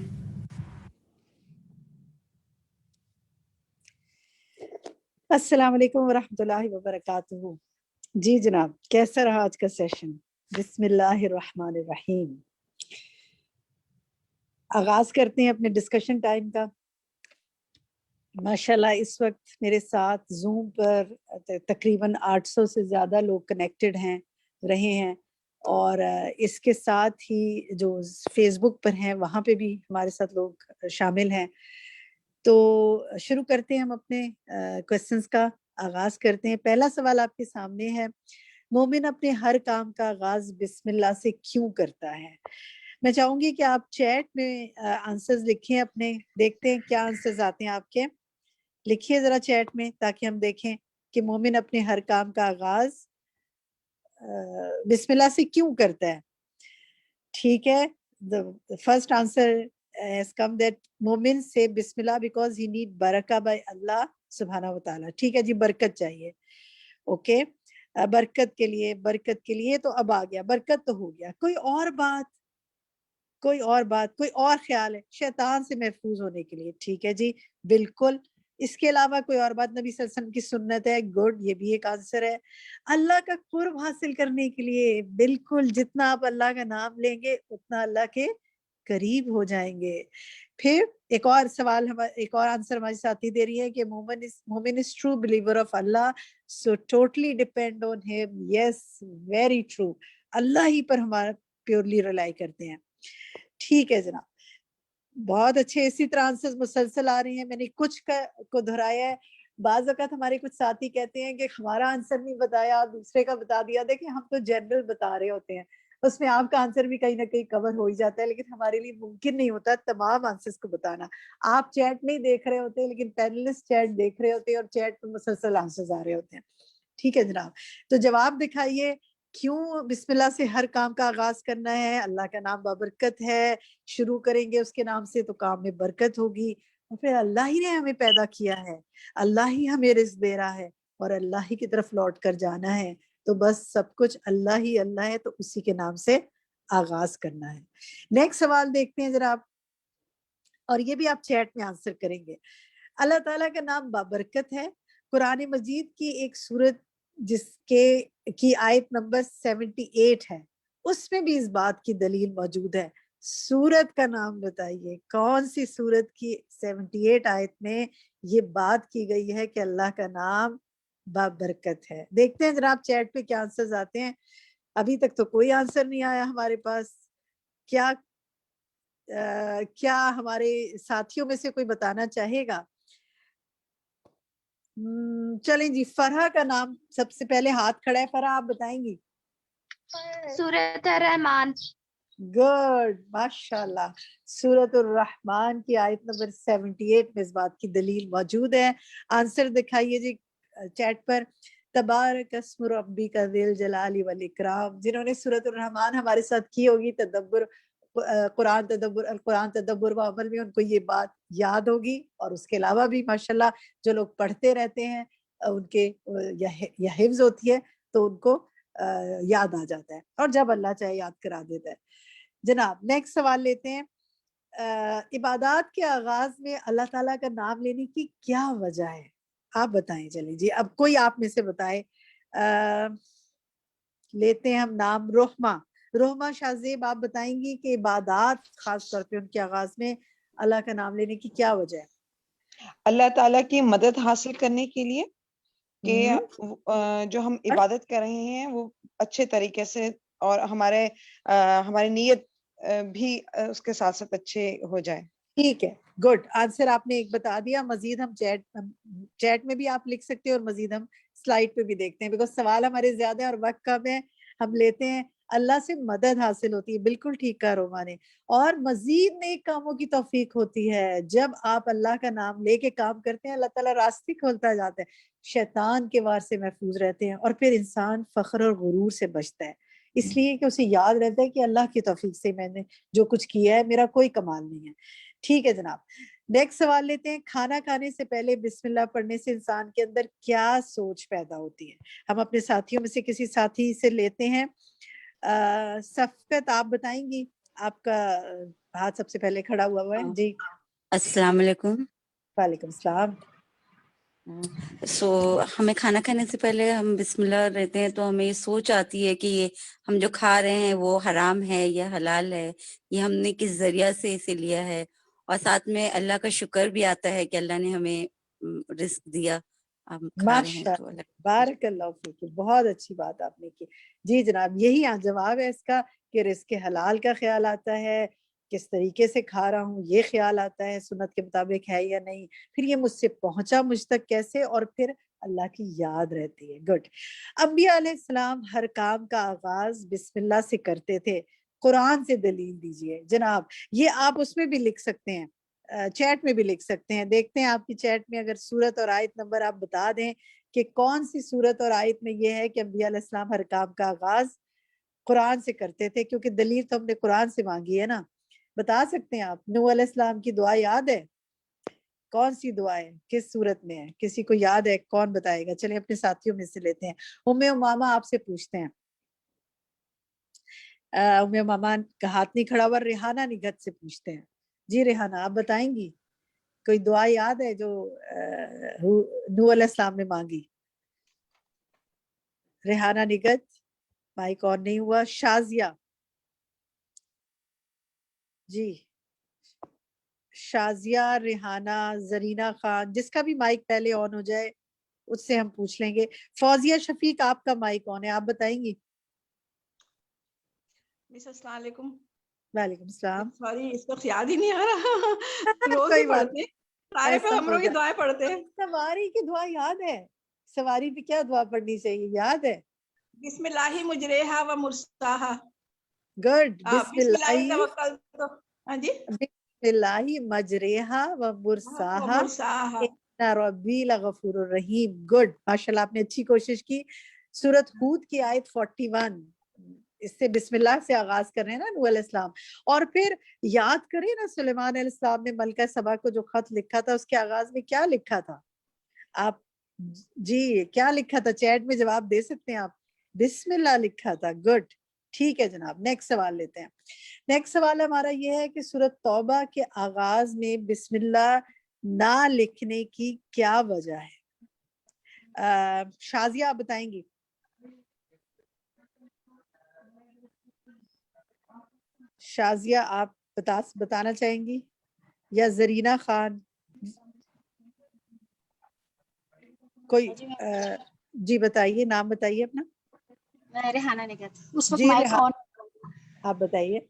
السلام علیکم ورحمۃ اللہ وبرکاتہ. جی جناب، کیسا رہا آج کا سیشن؟ بسم اللہ الرحمن الرحیم. آغاز کرتے ہیں اپنے ڈسکشن ٹائم کا. ماشاءاللہ اس وقت میرے ساتھ زوم پر تقریباً 800 سے زیادہ لوگ کنیکٹڈ رہے ہیں، اور اس کے ساتھ ہی جو فیس بک پر ہیں وہاں پہ بھی ہمارے ساتھ لوگ شامل ہیں. تو شروع کرتے ہیں ہم اپنے کوسچنز کا آغاز کرتے ہیں. پہلا سوال آپ کے سامنے ہے، مومن اپنے ہر کام کا آغاز بسم اللہ سے کیوں کرتا ہے؟ میں چاہوں گی کہ آپ چیٹ میں آنسرز لکھیں اپنے، دیکھتے ہیں کیا آنسرز آتے ہیں آپ کے. لکھیے ذرا چیٹ میں تاکہ ہم دیکھیں کہ مومن اپنے ہر کام کا آغاز بسم اللہ سے کیوں کرتا ہے. ٹھیک ہے، the first answer has come that مومن سے بسم اللہ because he need برکہ by اللہ سبحانہ و تعالیٰ. ٹھیک ہے جی، برکت چاہیے. اوکے، برکت کے لیے تو اب آ گیا، برکت تو ہو گیا. کوئی اور بات، کوئی اور خیال ہے شیطان سے محفوظ ہونے کے لیے؟ ٹھیک ہے جی، بالکل. اس کے علاوہ کوئی اور بات؟ نبی صلی اللہ علیہ وسلم کی سنت ہے. گڈ، یہ بھی ایک آنسر ہے. اللہ کا قرب حاصل کرنے کے لیے، بالکل، جتنا آپ اللہ کا نام لیں گے اتنا اللہ کے قریب ہو جائیں گے. پھر ایک اور سوال، ایک اور آنسر ہماری ساتھی دے رہی ہے کہ مومن is true believer of Allah, so totally depend on him. Yes, very true. اللہ ہی پر ہمارا پیورلی ریلائی کرتے ہیں. ٹھیک ہے جناب، بہت اچھے. اسی طرح آنسر مسلسل آ رہی ہیں. میں نے کچھ کو دہرایا ہے. بعض اوقات ہمارے کچھ ساتھی کہتے ہیں کہ ہمارا آنسر نہیں بتایا، آپ دوسرے کا بتا دیا. دیکھیں، ہم تو جنرل بتا رہے ہوتے ہیں، اس میں آپ کا آنسر بھی کہیں نہ کہیں کور ہو ہی جاتا ہے، لیکن ہمارے لیے ممکن نہیں ہوتا تمام آنسرز کو بتانا. آپ چیٹ نہیں دیکھ رہے ہوتے لیکن پینلسٹ چیٹ دیکھ رہے ہوتے ہیں، اور چیٹ پہ مسلسل آنسرز آ رہے ہوتے ہیں. ٹھیک ہے جناب، تو جواب دکھائیے. کیوں بسم اللہ سے ہر کام کا آغاز کرنا ہے؟ اللہ کا نام بابرکت ہے، شروع کریں گے اس کے نام سے تو کام میں برکت ہوگی. اور پھر اللہ ہی نے ہمیں پیدا کیا ہے، اللہ ہی ہمیں رزق دے رہا ہے، اور اللہ ہی کی طرف لوٹ کر جانا ہے. تو بس سب کچھ اللہ ہے، تو اسی کے نام سے آغاز کرنا ہے. نیکسٹ سوال دیکھتے ہیں ذرا آپ، اور یہ بھی آپ چیٹ میں آنسر کریں گے. اللہ تعالیٰ کا نام بابرکت ہے. قرآن مجید کی ایک سورت جس کی آیت نمبر 78 ہے, اس میں بھی اس بات کی دلیل موجود ہے. سورت کا نام بتائیے, کون سی سورت کی 78 آیت میں یہ بات کی گئی ہے کہ اللہ کا نام بابرکت ہے؟ دیکھتے ہیں جناب چیٹ پہ کیا آنسرز آتے ہیں. ابھی تک تو کوئی آنسر نہیں آیا ہمارے پاس. کیا ہمارے ساتھیوں میں سے کوئی بتانا چاہے گا؟ چلیں جی, فرحہ کا نام سب سے پہلے ہاتھ کھڑا ہے. فرحہ آپ بتائیں گی. سورۃ الرحمن. گڈ, ماشاء اللہ. سورۃ الرحمن کی آیت نمبر 78 میں اس بات کی دلیل موجود ہے. آنسر دکھائیے جی چیٹ پر. تبارک اسم ربک ذی الجلال والاکرام. جنہوں نے سورۃ الرحمن ہمارے ساتھ کی ہوگی تدبر قرآن تدبر و عمل میں, ان کو یہ بات یاد ہوگی. اور اس کے علاوہ بھی ماشاءاللہ جو لوگ پڑھتے رہتے ہیں ان کے یا حفظ ہوتی ہے تو ان کو یاد آ جاتا ہے, اور جب اللہ چاہے یاد کرا دیتا ہے. جناب نیکسٹ سوال لیتے ہیں. عبادات کے آغاز میں اللہ تعالیٰ کا نام لینے کی کیا وجہ ہے؟ آپ بتائیں. چلیں جی, اب کوئی آپ میں سے بتائے. لیتے ہیں ہم نام. روحما شاہ زیب, آپ بتائیں گی کہ عبادات خاص طور پہ ان کے آغاز میں اللہ کا نام لینے کی کیا وجہ ہے؟ اللہ تعالیٰ کی مدد حاصل کرنے کے لیے کہ جو ہم عبادت کر رہے ہیں وہ اچھے طریقے سے, اور ہماری نیت بھی اس کے ساتھ ساتھ اچھے ہو جائے. ٹھیک ہے, گڈ. آنسر آپ نے ایک بتا دیا. مزید ہم چیٹ میں بھی آپ لکھ سکتے ہیں, اور مزید ہم سلائڈ پہ بھی دیکھتے ہیں, بیکاز سوال ہمارے زیادہ ہیں اور وقت کم ہے. ہم لیتے ہیں اللہ سے مدد حاصل ہوتی ہے. بالکل ٹھیک کہا روما نے. اور مزید نیک کاموں کی توفیق ہوتی ہے. جب آپ اللہ کا نام لے کے کام کرتے ہیں, اللہ تعالیٰ راستے کھولتا جاتا ہے, شیطان کے وار سے محفوظ رہتے ہیں, اور پھر انسان فخر اور غرور سے بچتا ہے, اس لیے کہ اسے یاد رہتا ہے کہ اللہ کی توفیق سے میں نے جو کچھ کیا ہے, میرا کوئی کمال نہیں ہے. ٹھیک ہے جناب, نیکسٹ سوال لیتے ہیں. کھانا کھانے سے پہلے بسم اللہ پڑھنے سے انسان کے اندر کیا سوچ پیدا ہوتی ہے؟ ہم اپنے ساتھیوں میں سے کسی ساتھی سے لیتے ہیں. صفقت, آپ بتائیں گی. آپ کا ہاتھ سب سے پہلے کھڑا ہوا ہے جی. السلام علیکم. وعلیکم السلام. ہمیں کھانا کھانے سے پہلے ہم بسم اللہ رہتے ہیں تو ہمیں یہ سوچ آتی ہے کہ یہ ہم جو کھا رہے ہیں وہ حرام ہے یا حلال ہے, یہ ہم نے کس ذریعہ سے اسے لیا ہے, اور ساتھ میں اللہ کا شکر بھی آتا ہے کہ اللہ نے ہمیں رزق دیا, ہم کھا رہے ہیں تو اللہ. بارک اللہ فیک, بہت اچھی بات آپ نے کی. جی جناب, یہی جواب ہے اس کا کہ رزق حلال کا خیال آتا ہے, کس طریقے سے کھا رہا ہوں یہ خیال آتا ہے, سنت کے مطابق ہے یا نہیں, پھر یہ مجھ سے پہنچا مجھ تک کیسے, اور پھر اللہ کی یاد رہتی ہے. گڈ. انبیاء علیہ السلام ہر کام کا آغاز بسم اللہ سے کرتے تھے. قرآن سے دلیل دیجئے جناب. یہ آپ اس میں بھی لکھ سکتے ہیں, چیٹ میں بھی لکھ سکتے ہیں. دیکھتے ہیں آپ کی چیٹ میں اگر سورت اور آیت نمبر آپ بتا دیں کہ کون سی سورت اور آیت میں یہ ہے کہ انبیاء علیہ السلام ہر کام کا آغاز قرآن سے کرتے تھے, کیونکہ دلیل تو ہم نے قرآن سے مانگی ہے نا. بتا سکتے ہیں آپ؟ نوح علیہ السلام کی دعا یاد ہے؟ کون سی دعا ہے, کس سورت میں ہے؟ کسی کو یاد ہے؟ کون بتائے گا؟ چلیں اپنے ساتھیوں میں سے لیتے ہیں. ام امامہ آپ سے پوچھتے ہیں. ام امامہ کا ہاتھ نہیں کھڑا ہوا. ریحانہ نگہت سے پوچھتے ہیں. جی ریحانہ, آپ بتائیں گی کوئی دعا یاد ہے جو نوح علیہ السلام نے مانگی؟ ریحانہ نگہت, مائک آن نہیں ہوا. شازیہ جی, شازیہ, ریحانہ, زرینہ خان, جس کا بھی مائک پہلے آن ہو جائے اس سے ہم پوچھ لیں گے. فوزیہ شفیق, آپ کا مائک آن ہے, آپ بتائیں گی. مس السلام علیکم. وعلیکم السلام. سوری, اس وقت یاد ہی نہیں آ رہا. روز کوئی ہی بات پڑھتے ہیں, سارے ایسا پیغمبروں کی ہوگا. دعائیں پڑھتے ہیں. سواری کی دعا یاد ہے؟ سواری پہ کیا دعا پڑھنی چاہیے, یاد ہے؟ بسم اللہ مجریہا و مرساہا. گڈ. بسم بسم اللہ اللہ, توکلت. ہاں جی, بسم اللہ مجریہا و مرساہا مرساہا. ان ربی لغفور الرحیم. گڈ, ماشاءاللہ آپ نے اچھی کوشش کی. سورۃ ہود کی آیت 41, اس سے بسم اللہ سے آغاز کر رہے ہیں نا نوح علیہ السلام. اور پھر یاد کریں نا سلیمان علیہ السلام نے ملکہ سبا کو جو خط لکھا تھا, اس کے آغاز میں کیا لکھا تھا؟ آپ جی کیا لکھا تھا؟ چیٹ میں جواب دے سکتے ہیں آپ. بسم اللہ لکھا تھا. گڈ, ٹھیک ہے جناب. نیکسٹ سوال لیتے ہیں. نیکسٹ سوال ہمارا یہ ہے کہ سورۃ توبہ کے آغاز میں بسم اللہ نہ لکھنے کی کیا وجہ ہے؟ شازیہ آپ بتائیں گی؟ شازیہ آپ بتانا چاہیں گی یا زرینہ خان؟ کوئی جی بتائیے، نام بتائیے اپنا. میں ریحانہ نگہت. اس وقت جی مائک آن. آپ بتائیے.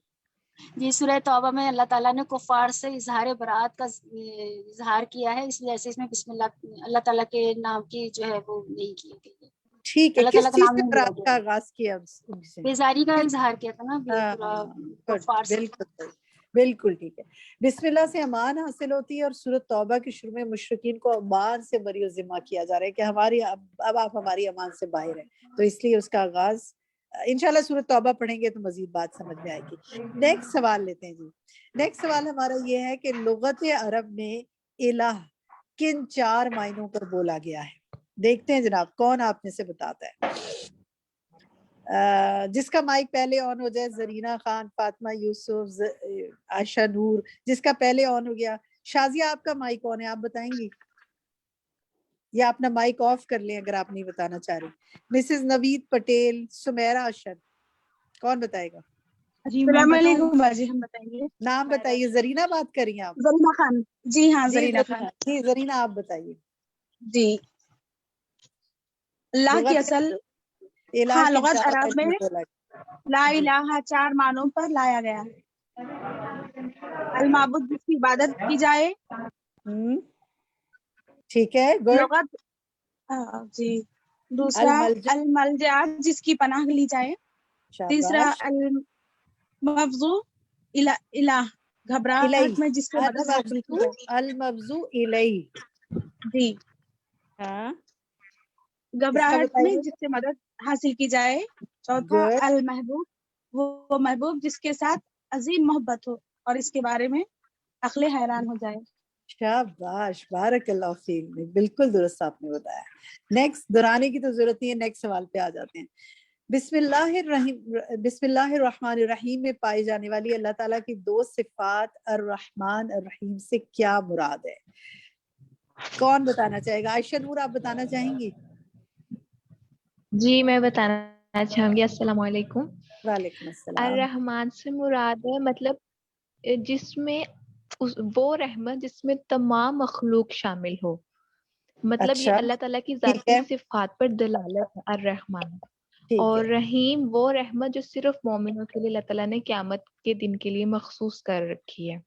جی سورہ توبہ میں اللہ تعالیٰ نے کفار سے اظہار برات کا اظہار کیا ہے، اس وجہ سے اس میں بسم اللہ تعالیٰ کے نام کی جو ہے وہ نہیں کی گئی ہے. ٹھیک ہے، اللہ کس تعالیٰ کا چیز نام سے نہیں لیا برات کا گیا. آغاز کیا ان سے؟ بیزاری کا اظہار کیا تھا نا ہاں، کفار سے. بالکل بالکل ٹھیک ہے. بسم اللہ سے امان حاصل ہوتی ہے، اور سورۃ توبہ کے شروع میں مشرکین کو امان سے بری و ذمہ کیا جا رہا ہے کہ ہماری اب آپ ہماری امان سے باہر ہیں، تو اس لیے اس کا آغاز انشاءاللہ سورۃ توبہ پڑھیں گے تو مزید بات سمجھ میں آئے گی. نیکسٹ سوال لیتے ہیں جی. نیکسٹ سوال ہمارا یہ ہے کہ لغت عرب میں الہ کن 4 معنوں پر بولا گیا ہے؟ دیکھتے ہیں جناب کون آپ میں سے بتاتا ہے. جس کا مائک پہلے آن ہو جائے، زرینہ خان، فاطمہ یوسف، عائشہ نور. جس کا پہلے آن ہو گیا. شازیہ آپ کا مائک آن ہے، آپ بتائیں گی یا اپنا مائک آف کر لیں اگر آپ نہیں بتانا چاہ رہے. مسز نوید پٹیل، سمیرہ اشد، کون بتائے گا؟ السلام علیکم باجی، ہم بتائیں گے. نام بتائیے. زرینہ بات کر رہی ہیں آپ؟ زرینہ خان. جی ہاں زرینہ خان. جی زرینہ آپ بتائیے. جی اللہ کی لغت اصل الہ ہاں کن لغت 4 عرب میں معنوں پر بولا لا گیا؟ جی الہ 4 معنوں پر لایا گیا ہے. المعبود جس کی عبادت کی جائے. ٹھیک ہے، گڈ. لغت جی. دوسرا الملجا جس کی پناہ لی جائے. تیسرا شاباش. المفزو الہ گھبراہٹ میں جس سے مدد حاصل کی جائے. المفزو الیہ. جی ہاں اس کا گھبراہٹ میں بتائیے. جس سے مدد حاصل کی جائے. چوتھا گڈ. المحبوب وہ محبوب جس کے ساتھ عظیم محبت ہو اور اس کے بارے میں عقل حیران ہو جائے. شاباش، بارک اللہ فیک. بالکل درست آپ نے بتایا. نیکسٹ دہرانے کی تو ضرورت نہیں ہے، نیکسٹ سوال پہ آ جاتے ہیں. بسم اللہ الرحمن الرحیم میں پائی جانے والی اللہ تعالیٰ کی 2 صفات الرحمن الرحیم سے کیا مراد ہے؟ کون بتانا چاہے گا؟ عائشہ نور آپ بتانا چاہیں گی؟ جی میں بتانا چاہوں گی. السلام علیکم. وعلیکم السلام. الرحمن سے مراد ہے مطلب جس میں وہ رحمت جس میں تمام مخلوق شامل ہو، مطلب یہ اچھا اللہ تعالیٰ کی ٹھیک ذاتی ہے، صفات پر دلالت ہے الرحمن. ٹھیک اور ہے، رحیم وہ رحمت جو صرف مومنوں کے لیے اللہ تعالیٰ نے قیامت کے دن کے لیے مخصوص کر رکھی ہے.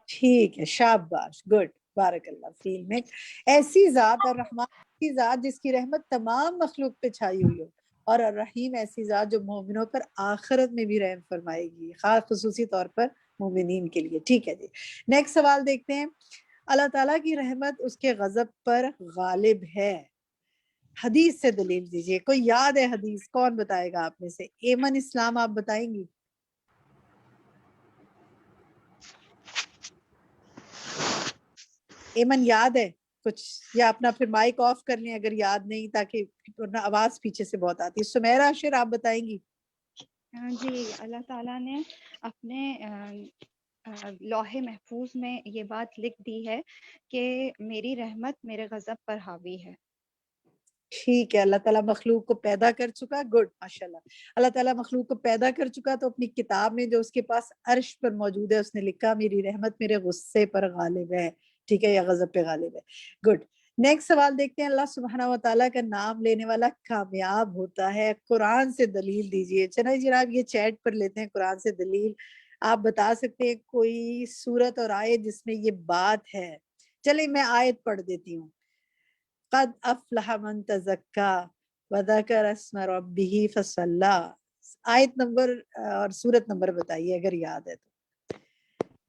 ٹھیک ہے. شاباش، گڈ، بارک اللہ فیک. میں ایسی ذات الرحمن کی ذات جس کی رحمت تمام مخلوق پہ چھائی ہوئی ہو، اور الرحیم ایسی ذات جو مومنوں پر آخرت میں بھی رحم فرمائے گی، خاص خصوصی طور پر مومنین کے لیے. ٹھیک ہے جی. نیکسٹ سوال دیکھتے ہیں. اللہ تعالیٰ کی رحمت اس کے غضب پر غالب ہے، حدیث سے دلیل دیجیے. کوئی یاد ہے حدیث؟ کون بتائے گا آپ میں سے؟ ایمن اسلام آپ بتائیں گی؟ ایمن یاد ہے کچھ؟ یا اپنا پھر مائک آف کر لیں اگر یاد نہیں، تاکہ آواز پیچھے سے بہت آتی ہے. سمیرہ اشر آپ بتائیں گی؟ جی اللہ تعالیٰ نے اپنے لوح محفوظ میں یہ بات لکھ دی ہے کہ میری رحمت میرے غضب پر حاوی ہے. ٹھیک ہے. اللہ تعالیٰ مخلوق کو پیدا کر چکا. گڈ، ماشاءاللہ. اللہ تعالیٰ مخلوق کو پیدا کر چکا تو اپنی کتاب میں جو اس کے پاس عرش پر موجود ہے اس نے لکھا میری رحمت میرے غصے پر غالب ہے. ٹھیک ہے، یا غضب پہ غالب ہے. گڈ. نیکسٹ سوال دیکھتے ہیں. اللہ سبحانہ و تعالیٰ کا نام لینے والا کامیاب ہوتا ہے. قرآن سے دلیل دیجیے. چلیں جناب یہ چیٹ پر لیتے ہیں قرآن سے دلیل. آپ بتا سکتے ہیں کوئی سورت اور آیت جس میں یہ بات ہے؟ چلیں میں آیت پڑھ دیتی ہوں. قد افلح من تزکا وذکر اسم ربہ فصلی. آیت نمبر اور سورت نمبر بتائیے اگر یاد ہے تو.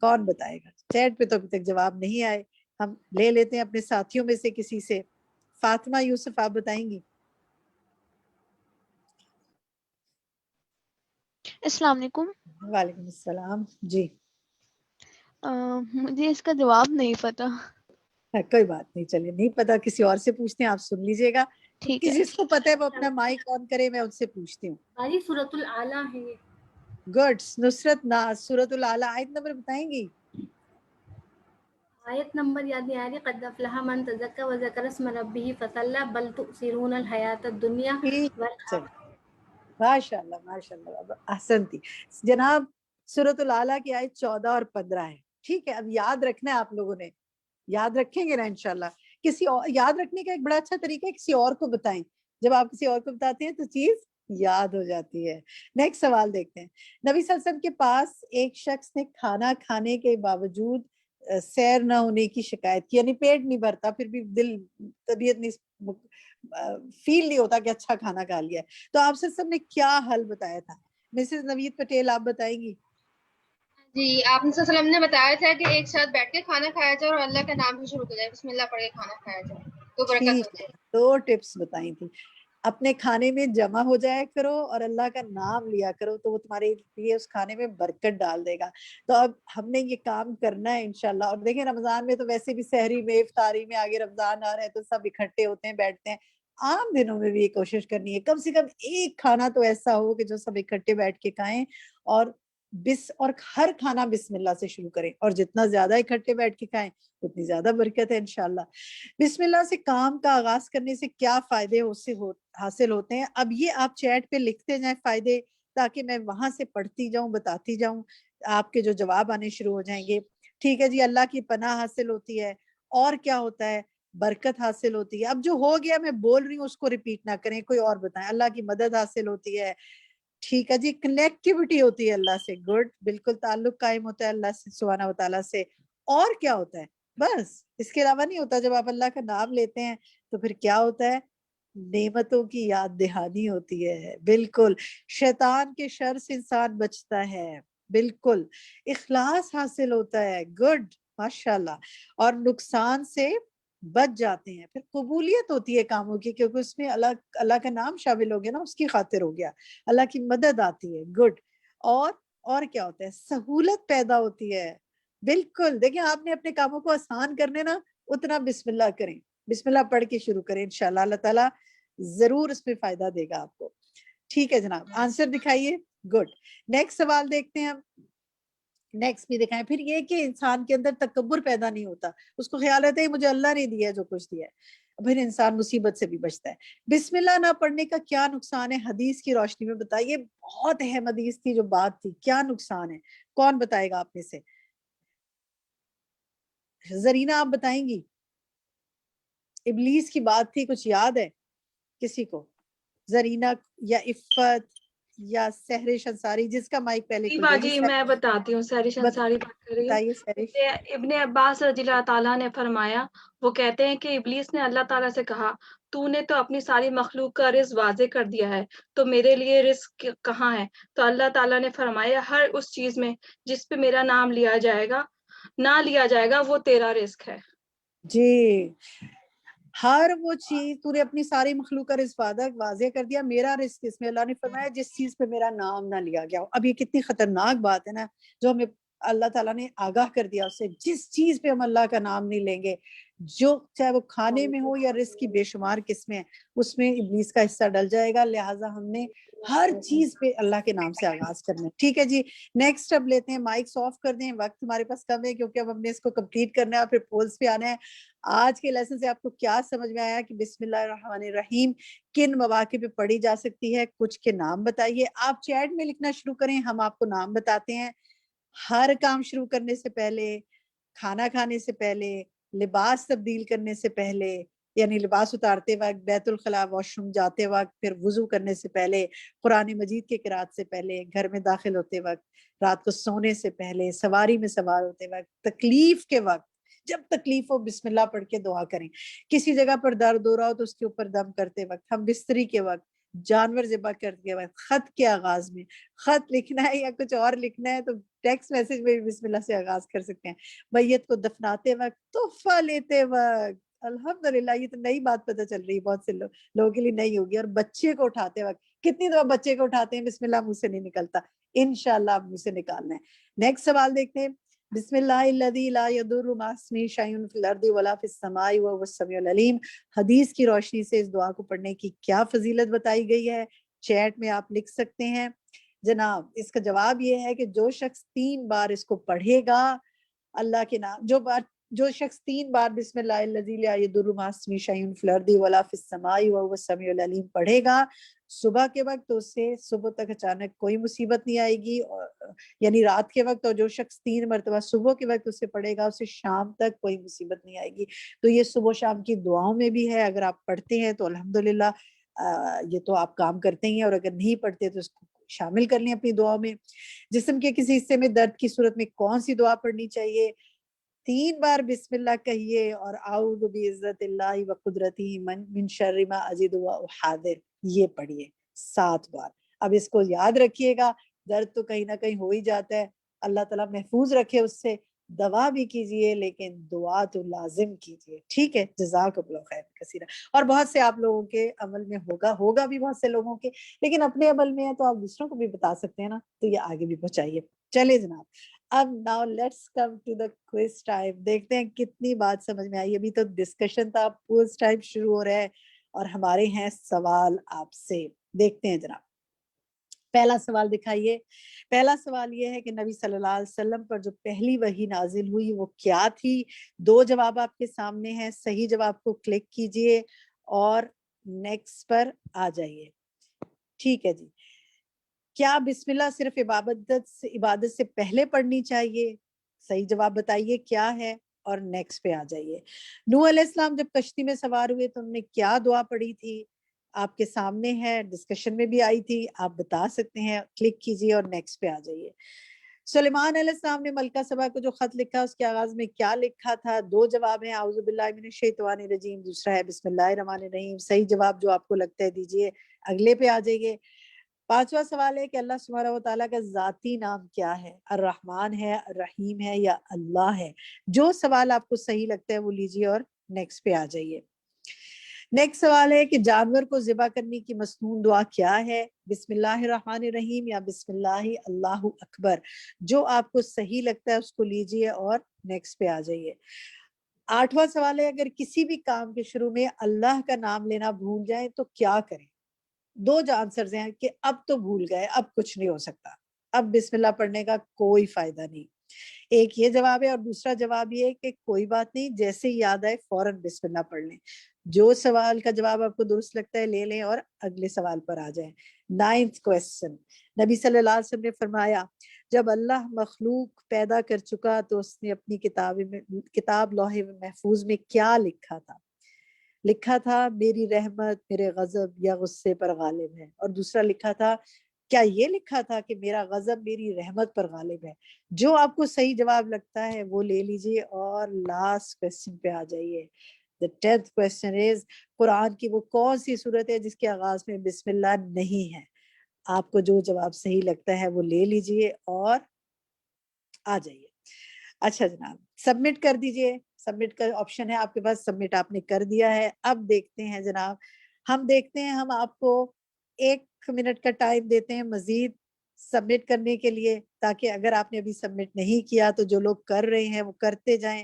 کون بتائے گا؟ چیٹ پہ تو ابھی تک جواب نہیں آئے. ہم لے لیتے ہیں اپنے ساتھیوں میں سے کسی سے. فاطمہ یوسف آپ بتائیں گی؟ السلام علیکم. وعلیکم السلام. جی مجھے اس کا جواب نہیں پتا. کوئی بات نہیں، چلیے نہیں پتا کسی اور سے پوچھتے ہیں، آپ سن لیجیے گا. ٹھیک ہے. جس کو پتا ہے وہ اپنا مائک آن کرے، میں ان سے پوچھتی ہوں. سورۃ الاعلیٰ ہے. گڈ. نصرت ناز سورۃ الاعلیٰ آیت نمبر بتائیں گی؟ آیت نمبر یاد نہیں آ رہی. قد افلح من تزکا وذکر اسم ربہ فصلی بل تؤثرون الحیات الدنیا ماشاء اللہ ماشاء اللہ احسن تھی جناب. سورۃ الاعلیٰ کی آیت 14 اور 15 ہے. ٹھیک ہے, اب یاد رکھنا ہے آپ لوگوں نے, یاد رکھیں گے نا انشاءاللہ. کسی اور یاد رکھنے کا ایک بڑا اچھا طریقہ ہے کسی اور کو بتائیں. جب آپ کسی اور کو بتاتے ہیں تو چیز یاد ہو جاتی ہے. نیکسٹ سوال دیکھتے ہیں. نبی صلی اللہ علیہ وسلم کے پاس ایک شخص نے کھانا کھانے کے باوجود سیر نہ ہونے کی شکایت کی, یعنی پیٹ نہیں بھرتا پھر بھی دل طبیعت نہیں فیل نہیں ہوتا کہ اچھا کھانا کھا لیا ہے, تو آپ صلی اللہ علیہ وسلم نے کیا حل بتایا تھا؟ مسز نوید پٹیل آپ بتائیں گی. جی, آپ صلی اللہ علیہ وسلم نے بتایا تھا کہ ایک ساتھ بیٹھ کے کھانا کھایا جائے اور اللہ کا نام بھی شروع کیا جائے, بسم اللہ پڑھ کے کھانا کھایا جائے تو برکت ہوتی ہے. 2 ٹپس بتائی تھی. اپنے کھانے میں جمع ہو جایا کرو اور اللہ کا نام لیا کرو تو وہ تمہارے لیے اس کھانے میں برکت ڈال دے گا. تو اب ہم نے یہ کام کرنا ہے انشاءاللہ. اور دیکھیں رمضان میں تو ویسے بھی سحری میں افطاری میں آگے رمضان آ رہا ہے تو سب اکٹھے ہوتے ہیں بیٹھتے ہیں. عام دنوں میں بھی یہ کوشش کرنی ہے کم سے کم ایک کھانا تو ایسا ہو کہ جو سب اکٹھے بیٹھ کے کھائیں, اور ہر کھانا بسم اللہ سے شروع کریں, اور جتنا زیادہ اکٹھے بیٹھ کے کھائیں اتنی زیادہ برکت ہے انشاءاللہ. بسم اللہ سے کام کا آغاز کرنے سے کیا فائدے حاصل ہوتے ہیں؟ اب یہ آپ چیٹ پہ لکھتے جائیں فائدے, تاکہ میں وہاں سے پڑھتی جاؤں بتاتی جاؤں, آپ کے جو جواب آنے شروع ہو جائیں گے. ٹھیک ہے جی. اللہ کی پناہ حاصل ہوتی ہے, اور کیا ہوتا ہے؟ برکت حاصل ہوتی ہے. اب جو ہو گیا میں بول رہی ہوں اس کو ریپیٹ نہ کریں, کوئی اور بتائیں. اللہ کی مدد حاصل ہوتی ہے. ٹھیک ہے جی. کنیکٹیوٹی ہوتی ہے اللہ سے, گڈ, بالکل تعلق قائم ہوتا ہے اللہ سے سبحانہ و تعالیٰ سے. اور کیا ہوتا ہے؟ بس اس کے علاوہ نہیں ہوتا. جب آپ اللہ کا نام لیتے ہیں تو پھر کیا ہوتا ہے؟ نعمتوں کی یاد دہانی ہوتی ہے. بالکل. شیطان کے شر سے انسان بچتا ہے. بالکل. اخلاص حاصل ہوتا ہے. گڈ, ماشاءاللہ. اور نقصان سے بچ جاتے ہیں. پھر قبولیت ہوتی ہے کاموں کی, کیونکہ اس میں اللہ کا نام شامل ہو گیا نا, اس کی خاطر ہو گیا. اللہ کی مدد آتی ہے. گڈ. اور کیا ہوتا ہے؟ سہولت پیدا ہوتی ہے. بالکل. دیکھیں آپ نے اپنے کاموں کو آسان کرنے نا, اتنا بسم اللہ کریں, بسم اللہ پڑھ کے شروع کریں. انشاءاللہ اللہ تعالیٰ ضرور اس میں فائدہ دے گا آپ کو. ٹھیک ہے جناب, آنسر دکھائیے. گڈ. نیکسٹ سوال دیکھتے ہیں ہم. نیکسٹ بھی دکھائیں. پھر یہ کہ انسان کے اندر تکبر پیدا نہیں ہوتا, اس کو خیال رہتا ہے مجھے اللہ نے دیا ہے جو کچھ دیا ہے. پھر انسان مصیبت سے بھی بچتا ہے. بسم اللہ نہ پڑھنے کا کیا نقصان ہے؟ حدیث کی روشنی میں بتائیے. بہت اہم حدیث تھی جو بات تھی. کیا نقصان ہے؟ کون بتائے گا آپ میں سے؟ زرینہ آپ بتائیں گی. ابلیس کی بات تھی, کچھ یاد ہے کسی کو؟ زرینہ یا عفت یا سحرش انصاری, جس کا مائک پہلے جی کھل باجی میں بتاتی ہوں. سحرش انصاری بات کر رہی بتائیے سحرش. ہوں. ابن عباس رضی اللہ تعالیٰ نے فرمایا, وہ کہتے ہیں کہ ابلیس نے اللہ تعالیٰ سے کہا, تو نے تو اپنی ساری مخلوق کا رزق واضح کر دیا ہے, تو میرے لیے رزق کہاں ہے؟ تو اللہ تعالیٰ نے فرمایا, ہر اس چیز میں جس پہ میرا نام لیا جائے گا, نہ لیا جائے گا, وہ تیرا رزق ہے. جی. ہر وہ چیز تو نے اپنی ساری مخلوق کا رزق واضح کر دیا. میرا رزق اس میں اللہ نے فرمایا جس چیز پہ میرا نام نہ لیا گیا. اب یہ کتنی خطرناک بات ہے نا, جو ہمیں اللہ تعالیٰ نے آگاہ کر دیا اس سے. جس چیز پہ ہم اللہ کا نام نہیں لیں گے, جو چاہے وہ کھانے میں ہو یا رزق کی بے شمار قسمیں ہیں, اس میں ابلیس کا حصہ ڈل جائے گا. لہٰذا ہم نے ہر چیز پہ اللہ کے نام سے آغاز کرنا ہے. ٹھیک ہے جی. نیکسٹ اب لیتے ہیں. مائکس آف کر دیں, وقت ہمارے پاس کم ہے کیونکہ اب ہم نے اس کو کمپلیٹ کرنا ہے اور پھر پولز پہ آنا ہے. آج کے لیسن سے آپ کو کیا سمجھ میں آیا کہ بسم اللہ الرحمن الرحیم کن مواقع پہ پڑھی جا سکتی ہے؟ کچھ کے نام بتائیے. آپ چیٹ میں لکھنا شروع کریں, ہم آپ کو نام بتاتے ہیں. ہر کام شروع کرنے سے پہلے, کھانا کھانے سے پہلے, لباس تبدیل کرنے سے پہلے, یعنی لباس اتارتے وقت, بیت الخلاء واش روم جاتے وقت, پھر وضو کرنے سے پہلے, قرآن مجید کے قرات سے پہلے, گھر میں داخل ہوتے وقت, رات کو سونے سے پہلے, سواری میں سوار ہوتے وقت, تکلیف کے وقت, جب تکلیف ہو بسم اللہ پڑھ کے دعا کریں. کسی جگہ پر درد ہو رہا ہو تو اس کے اوپر دم کرتے وقت, ہم بستری کے وقت, جانور ذبح کرتے وقت, خط کے آغاز میں, خط لکھنا ہے یا کچھ اور لکھنا ہے تو ٹیکسٹ میسج میں بھی بسم اللہ سے آغاز کر سکتے ہیں. میت کو دفناتے وقت, تحفہ لیتے وقت, الحمدللہ یہ تو نئی بات پتہ چل رہی ہے, بہت سے لوگوں کے لیے نئی ہوگی. اور بچے کو اٹھاتے وقت, کتنی دفعہ بچے کو اٹھاتے ہیں بسم اللہ منہ سے نہیں نکلتا, انشاءاللہ آپ منہ سے نکالنا ہے. نیکسٹ سوال دیکھتے ہیں. بسم اللہ الذی لا یضر مع اسمہ شیء فی الارض ولا فی السماء وهو السمیع العلیم. حدیث کی روشنی سے اس دعا کو پڑھنے کی کیا فضیلت بتائی گئی ہے؟ چیٹ میں آپ لکھ سکتے ہیں. جناب اس کا جواب یہ ہے کہ جو شخص 3 بار اس کو پڑھے گا, اللہ کے نام, جو جو شخص 3 بار بسم اللہ الذی لا یضر مع اسمہ شیء فی الارض ولا فی السماء وهو السمیع العلیم پڑھے گا صبح کے وقت، تو اسے صبح تک اچانک کوئی مصیبت نہیں آئے گی، یعنی رات کے وقت، اور جو شخص 3 مرتبہ صبح کے وقت اسے پڑھے گا اسے شام تک کوئی مصیبت نہیں آئے گی۔ تو یہ صبح و شام کی دعاؤں میں بھی ہے، اگر آپ پڑھتے ہیں تو الحمدللہ یہ تو آپ کام کرتے ہی ہیں، اور اگر نہیں پڑھتے تو اس کو شامل کر لیں اپنی دعاؤں میں۔ جسم کے کسی حصے میں درد کی صورت میں کون سی دعا پڑھنی چاہیے؟ 3 بار بسم اللہ کہیے اور اعوذ بعزت اللہ و قدرتی من شر ما اجد و احاذر یہ پڑھیے 7 بار۔ اب اس کو یاد رکھیے گا، درد تو کہیں نہ کہیں ہو ہی جاتا ہے، اللہ تعالیٰ محفوظ رکھے اس سے، دوا بھی کیجئے لیکن دعا تو لازم کیجئے، ٹھیک ہے؟ جزاک اللہ خیر کثیرا۔ اور بہت سے آپ لوگوں کے عمل میں ہوگا بھی بہت سے لوگوں کے، لیکن اپنے عمل میں ہے تو آپ دوسروں کو بھی بتا سکتے ہیں نا، تو یہ آگے بھی پہنچائیے۔ چلے جناب، اب now let's come to the quiz time, دیکھتے ہیں کتنی بات سمجھ میں آئی۔ ابھی تو ڈسکشن تھا، کوئز ٹائم شروع ہو رہا ہے اور ہمارے ہیں سوال آپ سے، دیکھتے ہیں جناب۔ پہلا سوال دکھائیے۔ پہلا سوال یہ ہے کہ نبی صلی اللہ علیہ وسلم پر جو پہلی وحی نازل ہوئی وہ کیا تھی؟ 2 جواب آپ کے سامنے ہیں، صحیح جواب کو کلک کیجئے اور نیکسٹ پر آ جائیے، ٹھیک ہے جی۔ کیا بسم اللہ صرف عبادت سے پہلے پڑھنی چاہیے؟ صحیح جواب بتائیے کیا ہے اور نیکسٹ پہ آ جائیے۔ نوح علیہ السلام جب کشتی میں سوار ہوئے تو انہوں نے کیا دعا پڑھی تھی؟ آپ کے سامنے ہے، ڈسکشن میں بھی آئی تھی، آپ بتا سکتے ہیں، کلک کیجئے اور نیکسٹ پہ آ جائیے۔ سلیمان علیہ السلام نے ملکہ سبا کو جو خط لکھا اس کے آغاز میں کیا لکھا تھا؟ 2 جواب ہیں، اعوذ باللہ من الشیطان الرجیم، دوسرا ہے بسم اللہ الرحمن الرحیم۔ صحیح جواب جو آپ کو لگتا ہے دیجئے، اگلے پہ آ جائیے۔ 5واں سوال ہے کہ اللہ سبحانہ و تعالیٰ کا ذاتی نام کیا ہے؟ الرحمن ہے، الرحیم ہے یا اللہ ہے؟ جو سوال آپ کو صحیح لگتا ہے وہ لیجئے اور نیکسٹ پہ آ جائیے۔ نیکسٹ سوال ہے کہ جانور کو ذبح کرنے کی مسنون دعا کیا ہے؟ بسم اللہ الرحمن الرحیم یا بسم اللہ اللہ اکبر؟ جو آپ کو صحیح لگتا ہے اس کو لیجئے اور نیکسٹ پہ آ جائیے۔ 8واں سوال ہے اگر کسی بھی کام کے شروع میں اللہ کا نام لینا بھول جائیں تو کیا کریں؟ 2 آنسرز ہیں کہ اب تو بھول گئے، اب کچھ نہیں ہو سکتا، اب بسم اللہ پڑھنے کا کوئی فائدہ نہیں۔ ایک یہ جواب ہے اور دوسرا جواب یہ ہے کہ کوئی بات نہیں، جیسے ہی یاد آئے فوراً بسم اللہ پڑھ لیں۔ جو سوال کا جواب آپ کو درست لگتا ہے لے لیں اور اگلے سوال پر آ جائیں۔ 9th کویسچن، نبی صلی اللہ علیہ وسلم نے فرمایا جب اللہ مخلوق پیدا کر چکا تو اس نے اپنی کتاب لوح محفوظ میں کیا لکھا تھا؟ لکھا تھا میری رحمت میرے غضب یا غصے پر غالب ہے، اور دوسرا لکھا تھا کیا یہ لکھا تھا کہ میرا غضب میری رحمت پر غالب ہے؟ جو آپ کو صحیح جواب لگتا ہے وہ لے لیجئے اور لاسٹ کویسچن پہ آ جائیے۔ The 10th question is قرآن کی وہ کون سی صورت ہے جس کے آغاز میں بسم اللہ نہیں ہے؟ آپ کو جو جواب صحیح لگتا ہے وہ لے لیجئے اور آ جائیے۔ اچھا جناب، سبمٹ کر دیجئے، سبمٹ کا آپشن ہے آپ کے پاس، سبمٹ آپ نے کر دیا ہے۔ اب دیکھتے ہیں جناب، ہم دیکھتے ہیں، ہم آپ کو 1 منٹ کا ٹائم دیتے ہیں مزید سبمٹ کرنے کے لیے، تاکہ اگر آپ نے ابھی سبمٹ نہیں کیا تو جو لوگ کر رہے ہیں وہ کرتے جائیں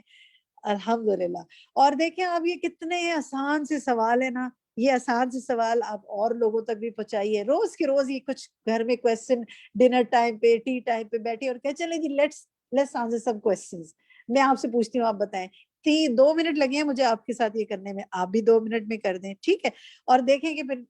الحمدللہ۔ اور دیکھیں اب یہ کتنے آسان سے سوال ہے نا، یہ آسان سے سوال آپ اور لوگوں تک بھی پہنچائیے۔ روز کے روز یہ کچھ گھر میں کویسچن، ڈنر ٹائم پہ ٹی ٹائم پہ بیٹھے اور کہ چلیں جی لیٹس آنسر سم کویسچنز۔ میں آپ سے پوچھتی ہوں، آپ بتائیں، 2 منٹ لگے ہیں مجھے آپ کے ساتھ یہ کرنے میں، آپ بھی 2 منٹ میں کر دیں، ٹھیک ہے؟ اور دیکھیں کہ پھر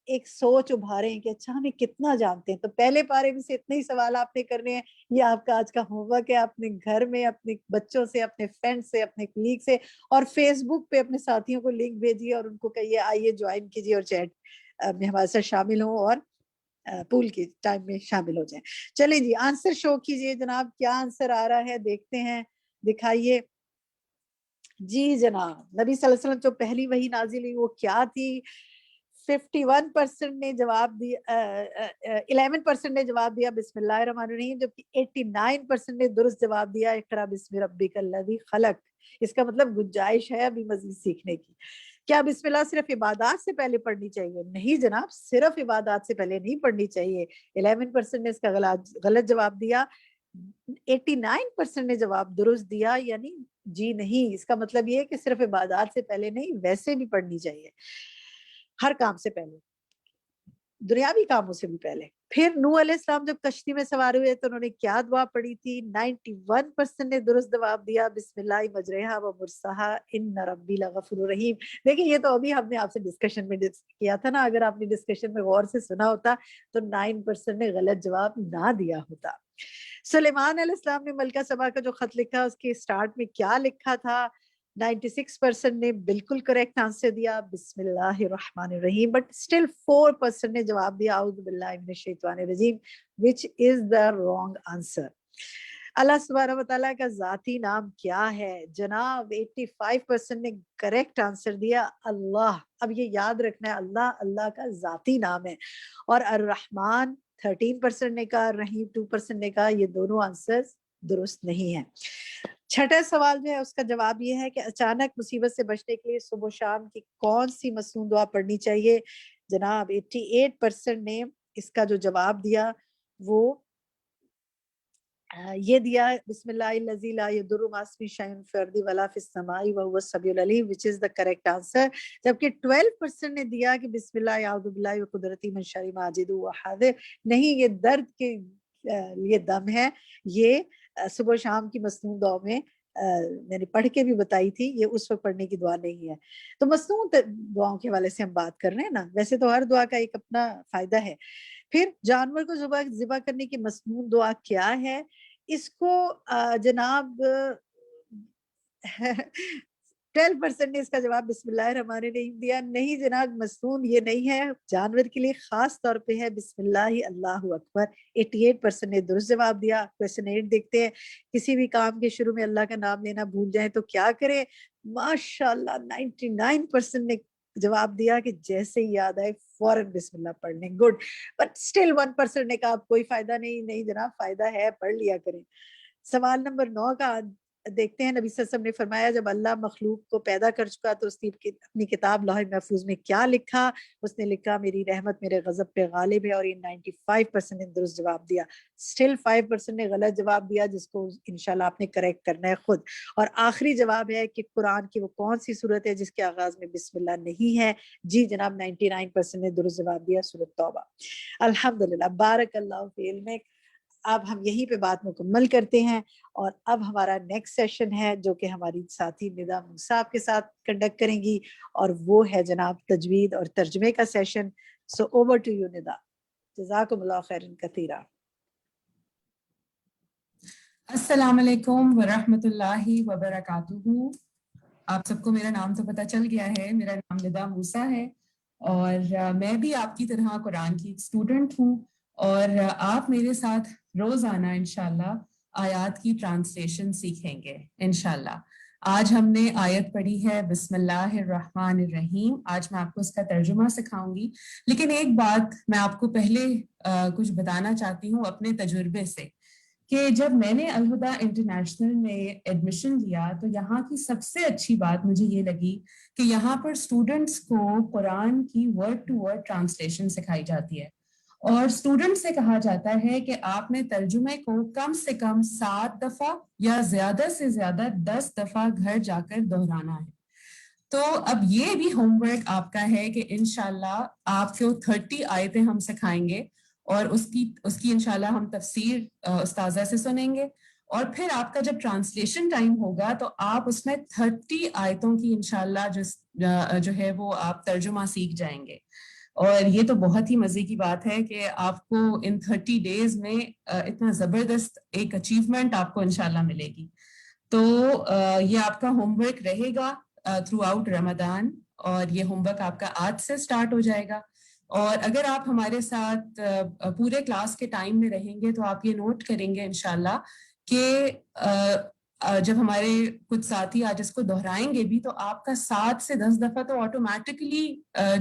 ایک سوچ ابھاریں کہ اچھا ہمیں کتنا جانتے ہیں۔ تو پہلے پارے میں سے اتنے ہی سوال آپ نے کرنے ہیں، یہ آپ کا آج کا ہوم ورک ہے۔ اپنے گھر میں اپنے بچوں سے، اپنے فرینڈ سے، اپنے کلیگ سے اور فیس بک پہ اپنے ساتھیوں کو لنک بھیجیے اور ان کو کہیے آئیے جوائن کیجیے اور چیٹ میں ہمارے ساتھ شامل ہوں اور پول کی ٹائم میں شامل ہو جائیں۔ چلیں جی، آنسر شو کیجیے جناب، کیا آنسر آ رہا ہے دیکھتے ہیں، دکھائیے۔ جی جناب، نبی صلی اللہ علیہ وسلم جو پہلی وحی نازل ہوئی وہ کیا تھی؟ 51% نے جواب دیا، 11% نے جواب دیا بسم اللہ الرحمن الرحیم، جبکہ 89% نے درست جواب دیا اقرا بسم ربک الذی خلق۔ اس کا مطلب گنجائش ہے ابھی مزید سیکھنے کی۔ کیا بسم اللہ صرف عبادات سے پہلے پڑھنی چاہیے؟ نہیں جناب، صرف عبادات سے پہلے نہیں پڑھنی چاہیے۔ 11% نے اس کا غلط جواب دیا، 89% نے جواب درست دیا، یعنی جی نہیں، اس کا مطلب یہ ہے کہ صرف عبادات سے پہلے نہیں، ویسے بھی پڑھنی چاہیے، ہر کام سے پہلے، دنیاوی کاموں سے بھی پہلے۔ پھر نوح علیہ السلام جب کشتی میں سوار ہوئے تو انہوں نے کیا دعا پڑھی تھی؟ 91% نے درست جواب دیا، بسم اللہ مجریہا و مرساہا ان ربی لغفور رحیم. دیکھیں یہ تو ابھی ہم نے آپ سے ڈسکشن میں کیا تھا نا، اگر آپ نے ڈسکشن میں غور سے سنا ہوتا تو 9% نے غلط جواب نہ دیا ہوتا. سلیمان علیہ السلام نے ملکہ سبا کا جو خط لکھا اس کے سٹارٹ میں کیا لکھا تھا؟ 96% نے بالکل کریکٹ آنسر دیا، بسم اللہ الرحمن الرحیم. بٹ اسٹل 4% نے جواب دیا اعوذ باللہ من الشیطان الرجیم which is the wrong answer. اللہ سبحانہ وتعالیٰ کا ذاتی نام کیا ہے؟ جناب 85% نے کریکٹ آنسر دیا اللہ. اب یہ یاد رکھنا ہے اللہ کا ذاتی نام ہے. اور الرحمن 13% نے کہا، رحیم 2% نے کہا. یہ دونوں آنسر درست نہیں ہیں. چھٹا سوال جو ہے اس کا جواب یہ ہے کہ اچانک مصیبت سے بچنے کے لیے صبح و شام کی کون سی مصنون دعا پڑھنی چاہیے؟ جناب 88% نے اس کا جو جواب دیا وہ یہ دیا، بسم اللہ الذی لا یضر مع اسمہ شیء فی الارض ولا فی السماء وهو السمیع العلیم which is the correct answer. جبکہ 12% نے دیا کہ بسم اللہ اعوذ باللہ وقدرتی من شر ما اجد وحاذر. نہیں، یہ درد کے لیے دم ہے. یہ صبح و شام کی مصنون دعا میں میں نے پڑھ کے بھی بتائی تھی، یہ اس وقت پڑھنے کی دعا نہیں ہے. تو مصنون دعاؤں کے حوالے سے ہم بات کر رہے ہیں نا، ویسے تو ہر دعا کا ایک اپنا فائدہ ہے. پھر جانور کو ذبح کرنے کی مصنون دعا کیا ہے؟ اس کو جناب 12% نے اس کا جواب بسم اللہ الرحمن الرحیم دیا. نہیں جناب، مصنون یہ نہیں ہے، جانور کے لیے خاص طور پہ ہے بسم اللہ اللہ اکبر. 88% نے درست جواب دیا. کویسچن 8 دیکھتے ہیں. کسی بھی کام کے شروع میں اللہ کا نام لینا بھول جائیں تو کیا کریں؟ ماشاءاللہ 99% نے جواب دیا کہ جیسے ہی یاد آئے فوراً بسم اللہ پڑھ لیں. گڈ. بٹ اسٹل 1% نے کہا کوئی فائدہ نہیں جناب، فائدہ ہے، پڑھ لیا کریں. سوال نمبر 9 کا دیکھتے ہیں. نبی صلی اللہ علیہ وسلم نے فرمایا جب اللہ مخلوق کو پیدا کر چکا تو اس کی اپنی کتاب لوح محفوظ میں کیا لکھا؟ اس نے لکھا میری رحمت میرے غضب پہ غالب ہے. اور یہ 95% نے درست جواب دیا. اسٹل 5% نے غلط جواب دیا جس کو انشاءاللہ آپ نے کریکٹ کرنا ہے خود. اور آخری جواب ہے کہ قرآن کی وہ کون سی سورت ہے جس کے آغاز میں بسم اللہ نہیں ہے؟ جی جناب 99% نے درست جواب دیا، سورۃ توبہ. الحمدللہ، بارک اللہ فی علمک. اب ہم یہیں پہ بات مکمل کرتے ہیں اور اب ہمارا نیکسٹ سیشن ہے جو کہ ہماری ساتھی ندا موسیٰ آپ کے ساتھ کنڈکٹ کریں گی، اور وہ ہے جناب تجوید اور ترجمے کا سیشن. So over to you Nida. جزاکم اللہ خیرا کثیرا. السلام علیکم ورحمۃ اللہ وبرکاتہ. آپ سب کو میرا نام تو پتہ چل گیا ہے. میرا نام ندا موسیٰ ہے اور میں بھی آپ کی طرح قرآن کی ایک اسٹوڈنٹ ہوں، اور آپ میرے ساتھ روزانہ انشاءاللہ آیات کی ٹرانسلیشن سیکھیں گے انشاءاللہ. آج ہم نے آیت پڑھی ہے بسم اللہ الرحمن الرحیم. آج میں آپ کو اس کا ترجمہ سکھاؤں گی، لیکن ایک بات میں آپ کو پہلے کچھ بتانا چاہتی ہوں اپنے تجربے سے، کہ جب میں نے الہدیٰ انٹرنیشنل میں ایڈمیشن لیا تو یہاں کی سب سے اچھی بات مجھے یہ لگی کہ یہاں پر اسٹوڈنٹس کو قرآن کی ورڈ ٹو ورڈ ٹرانسلیشن سکھائی جاتی ہے، اور اسٹوڈنٹ سے کہا جاتا ہے کہ آپ نے ترجمے کو کم سے کم 7 دفعہ یا زیادہ سے زیادہ 10 دفعہ گھر جا کر دہرانا ہے. تو اب یہ بھی ہوم ورک آپ کا ہے کہ انشاءاللہ آپ کو 30 آیتیں ہم سکھائیں گے، اور اس کی انشاءاللہ ہم تفسیر استاذہ سے سنیں گے، اور پھر آپ کا جب ٹرانسلیشن ٹائم ہوگا تو آپ اس میں 30 آیتوں کی انشاءاللہ جو ہے وہ آپ ترجمہ سیکھ جائیں گے. اور یہ تو بہت ہی مزے کی بات ہے کہ آپ کو ان 30 ڈیز میں اتنا زبردست ایک اچیومنٹ آپ کو انشاءاللہ ملے گی. تو یہ آپ کا ہوم ورک رہے گا تھرو آؤٹ رمضان، اور یہ ہوم ورک آپ کا آج سے سٹارٹ ہو جائے گا. اور اگر آپ ہمارے ساتھ پورے کلاس کے ٹائم میں رہیں گے تو آپ یہ نوٹ کریں گے انشاءاللہ کہ جب ہمارے کچھ ساتھی آج اس کو دہرائیں گے بھی تو آپ کا 7 سے 10 دفعہ تو آٹومیٹکلی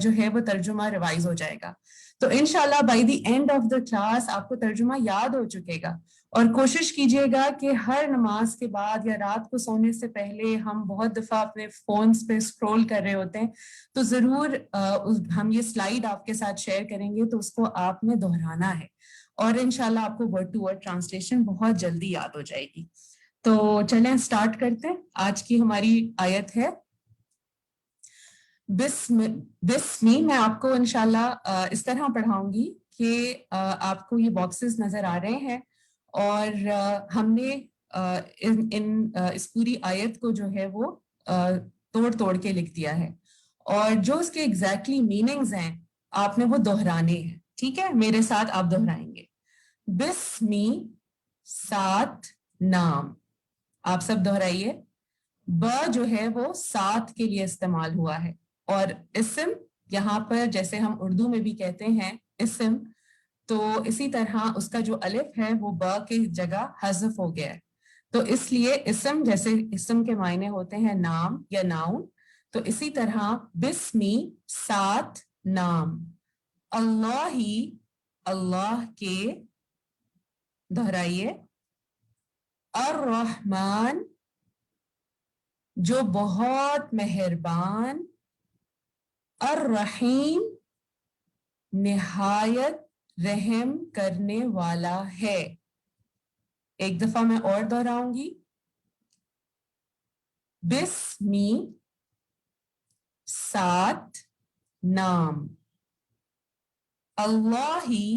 جو ہے وہ ترجمہ ریوائز ہو جائے گا. تو انشاءاللہ by the end of the class آپ کو ترجمہ یاد ہو چکے گا. اور کوشش کیجیے گا کہ ہر نماز کے بعد یا رات کو سونے سے پہلے ہم بہت دفعہ اپنے فونز پہ اسکرول کر رہے ہوتے ہیں، تو ضرور ہم یہ سلائیڈ آپ کے ساتھ شیئر کریں گے تو اس کو آپ نے دہرانا ہے، اور انشاءاللہ آپ کو ورڈ ٹو ورڈ ٹرانسلیشن بہت جلدی یاد ہو جائے گی. تو چلیں سٹارٹ کرتے ہیں. آج کی ہماری آیت ہے بسمی. میں آپ کو انشاءاللہ اس طرح پڑھاؤں گی کہ آپ کو یہ باکسز نظر آ رہے ہیں اور ہم نے اس پوری آیت کو جو ہے وہ توڑ کے لکھ دیا ہے اور جو اس کے ایگزیکٹلی میننگز ہیں آپ نے وہ دہرانے ہیں. ٹھیک ہے, میرے ساتھ آپ دہرائیں گے. بسمی 7 نام, آپ سب دہرائیے. ب جو ہے وہ 7 کے لیے استعمال ہوا ہے اور اسم یہاں پر جیسے ہم اردو میں بھی کہتے ہیں اسم, تو اسی طرح اس کا جو الف ہے وہ ب کی جگہ حذف ہو گیا ہے. تو اس لیے اسم جیسے اسم کے معنی ہوتے ہیں نام یا ناؤن, تو اسی طرح بسمی 7 نام. اللہ ہی, اللہ کے, دہرائیے. الرحمن جو بہت مہربان. الرحیم نہایت رحم کرنے والا ہے. ایک دفعہ میں اور دہراؤں گی. بسمی 7 نام. اللہ ہی,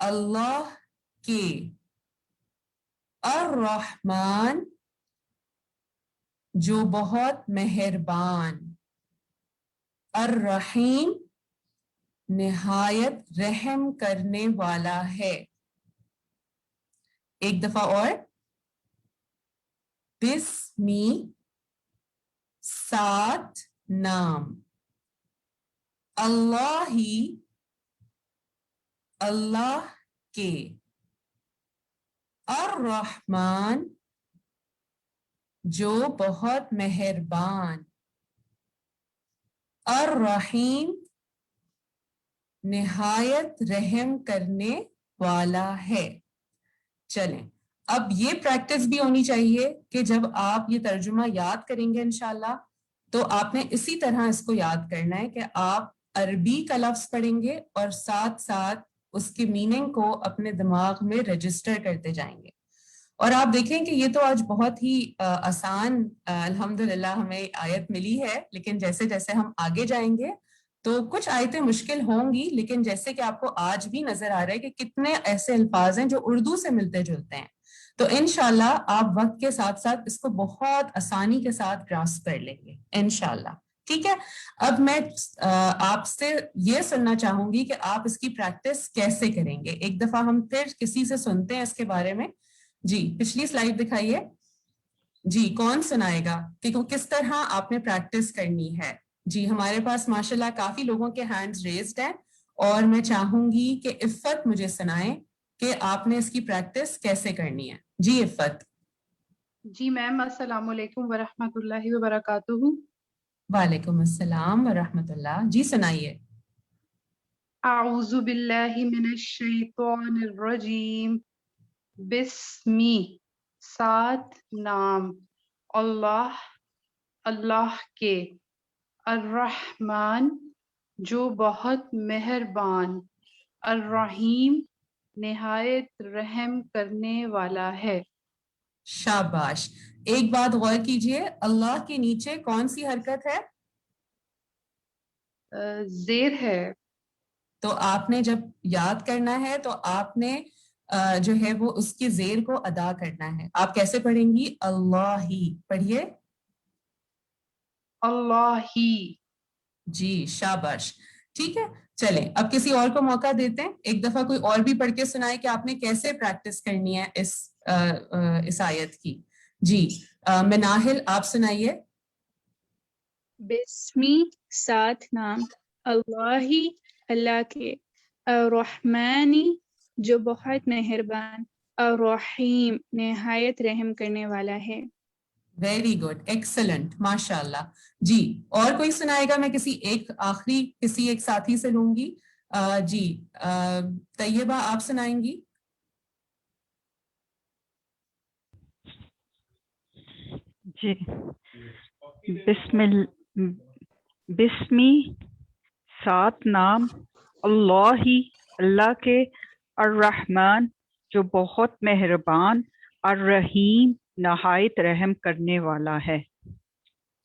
اللہ کے. الرحمن جو بہت مہربان. الرحیم نہایت رحم کرنے والا ہے. ایک دفعہ اور. بسمی 7 نام. اللہ ہی, اللہ کے. الرحمن جو بہت مہربان. الرحیم نہایت رحم کرنے والا ہے. چلیں, اب یہ پریکٹس بھی ہونی چاہیے کہ جب آپ یہ ترجمہ یاد کریں گے انشاءاللہ تو آپ نے اسی طرح اس کو یاد کرنا ہے کہ آپ عربی کا لفظ پڑھیں گے اور ساتھ ساتھ اس کے میننگ کو اپنے دماغ میں رجسٹر کرتے جائیں گے. اور آپ دیکھیں کہ یہ تو آج بہت ہی آسان الحمدللہ ہمیں آیت ملی ہے, لیکن جیسے جیسے ہم آگے جائیں گے تو کچھ آیتیں مشکل ہوں گی, لیکن جیسے کہ آپ کو آج بھی نظر آ رہا ہے کہ کتنے ایسے الفاظ ہیں جو اردو سے ملتے جلتے ہیں, تو انشاءاللہ آپ وقت کے ساتھ ساتھ اس کو بہت آسانی کے ساتھ گراسپ کر لیں گے انشاءاللہ. ٹھیک ہے, اب میں آپ سے یہ سننا چاہوں گی کہ آپ اس کی پریکٹس کیسے کریں گے. ایک دفعہ ہم پھر کسی سے سنتے ہیں اس کے بارے میں. جی پچھلی سلائیڈ دکھائیے. جی کون سنائے گا کہ کس طرح آپ نے پریکٹس کرنی ہے. جی ہمارے پاس ماشاءاللہ کافی لوگوں کے ہینڈز ریزڈ ہیں اور میں چاہوں گی کہ عفت مجھے سنائیں کہ آپ نے اس کی پریکٹس کیسے کرنی ہے. جی عفت. جی میم, السلام علیکم ورحمۃ اللہ وبرکاتہ. وعلیکم السلام ورحمۃ اللہ. جی سنائیے. اعوذ باللہ من الشیطان الرجیم. بسمی 7 نام. اللہ, اللہ کے. الرحمن جو بہت مہربان. الرحیم نہایت رحم کرنے والا ہے. شاباش. ایک بات غور کیجئے, اللہ کے نیچے کون سی حرکت ہے؟ زیر ہے. تو آپ نے جب یاد کرنا ہے تو آپ نے جو ہے وہ اس کی زیر کو ادا کرنا ہے. آپ کیسے پڑھیں گی؟ اللہ ہی. پڑھیے. اللہ ہی. جی شاباش. ٹھیک ہے, چلیں اب کسی اور کو موقع دیتے ہیں. ایک دفعہ کوئی اور بھی پڑھ کے سنائے کہ آپ نے کیسے پریکٹس کرنی ہے اس آیت کی. جی مناہل آپ سنائیے. بسمی 7 نام. اللہ ہی, اللہ کے. الرحمانی جو بہت مہربان. الرحیم نہایت رحم کرنے والا ہے. ویری گڈ, ایکسلنٹ, ماشاء اللہ. جی اور کوئی سنائے گا؟ میں کسی ایک ساتھی سے لوں گی. جی طیبہ آپ سنائیں گی. جی بسمی 7 نام. اللہ ہی, اللہ کے. الرحمن جو بہت مہربان. الرحیم نہایت رحم کرنے والا ہے.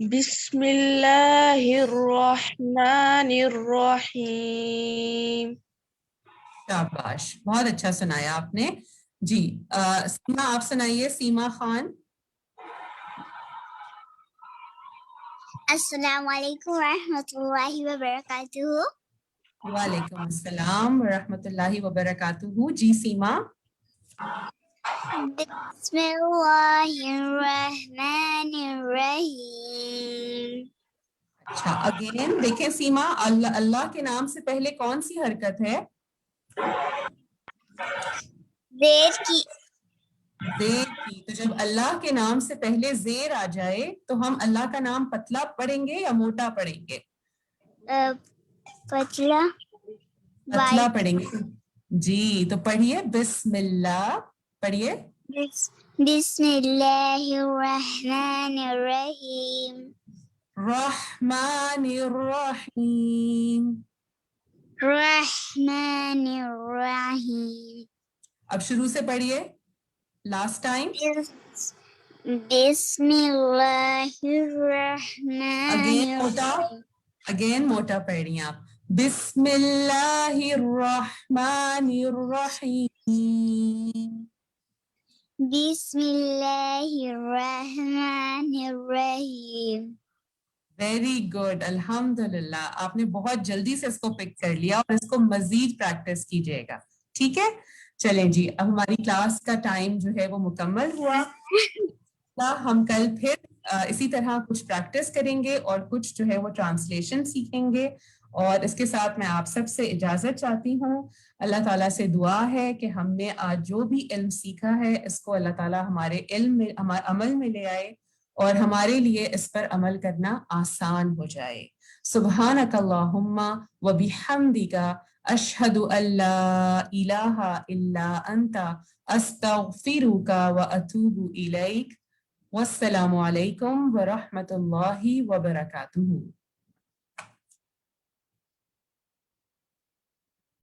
بسم اللہ الرحمن الرحیم. شاباش، بہت اچھا سنایا آپ نے. جی سیما آپ سنائیے. سیما خان. السلام علیکم ورحمۃ اللہ وبرکاتہ. وعلیکم السلام ورحمۃ اللہ وبرکاتہ. جی سیما. بسم اللہ الرحمن الرحیم. اچھا اگین دیکھیں سیما، اللہ کے نام سے پہلے کون سی حرکت ہے؟ زیر کی. زیر کی. تو جب اللہ کے نام سے پہلے زیر آ جائے تو ہم اللہ کا نام پتلا پڑھیں گے یا موٹا پڑھیں گے؟ پتلا. پتلا پڑھیں گے. جی تو پڑھیے بسم اللہ. پڑھیے بسم اللہ الرحمن الرحیم. رحمان الرحیم. رحمن الرحیم. اب شروع سے پڑھیے لاسٹ ٹائم. بسم اللہ الرحمن الرحیم. اگین موٹا پڑھ رہی ہیں آپ. بسم اللہ الرحمن الرحیم. بسم اللہ الرحمن الرحیم. ویری گڈ، الحمدللہ. آپ نے بہت جلدی سے اس کو پک کر لیا اور اس کو مزید پریکٹس کیجیے گا. ٹھیک ہے چلیں جی، اب ہماری کلاس کا ٹائم جو ہے وہ مکمل ہوا. ہم کل پھر اسی طرح کچھ پریکٹس کریں گے اور کچھ جو ہے وہ ٹرانسلیشن سیکھیں گے. اور اس کے ساتھ میں آپ سب سے اجازت چاہتی ہوں. اللہ تعالیٰ سے دعا ہے کہ ہم نے آج جو بھی علم سیکھا ہے اس کو اللہ تعالیٰ ہمارے علم میں، ہمارے عمل میں لے آئے اور ہمارے لیے اس پر عمل کرنا آسان ہو جائے. سبحانک اللہم و بحمدک اشہد ان لا الہ الا انت استغفرک و اتوب الیک. والسلام علیکم ورحمۃ اللہ وبرکاتہ.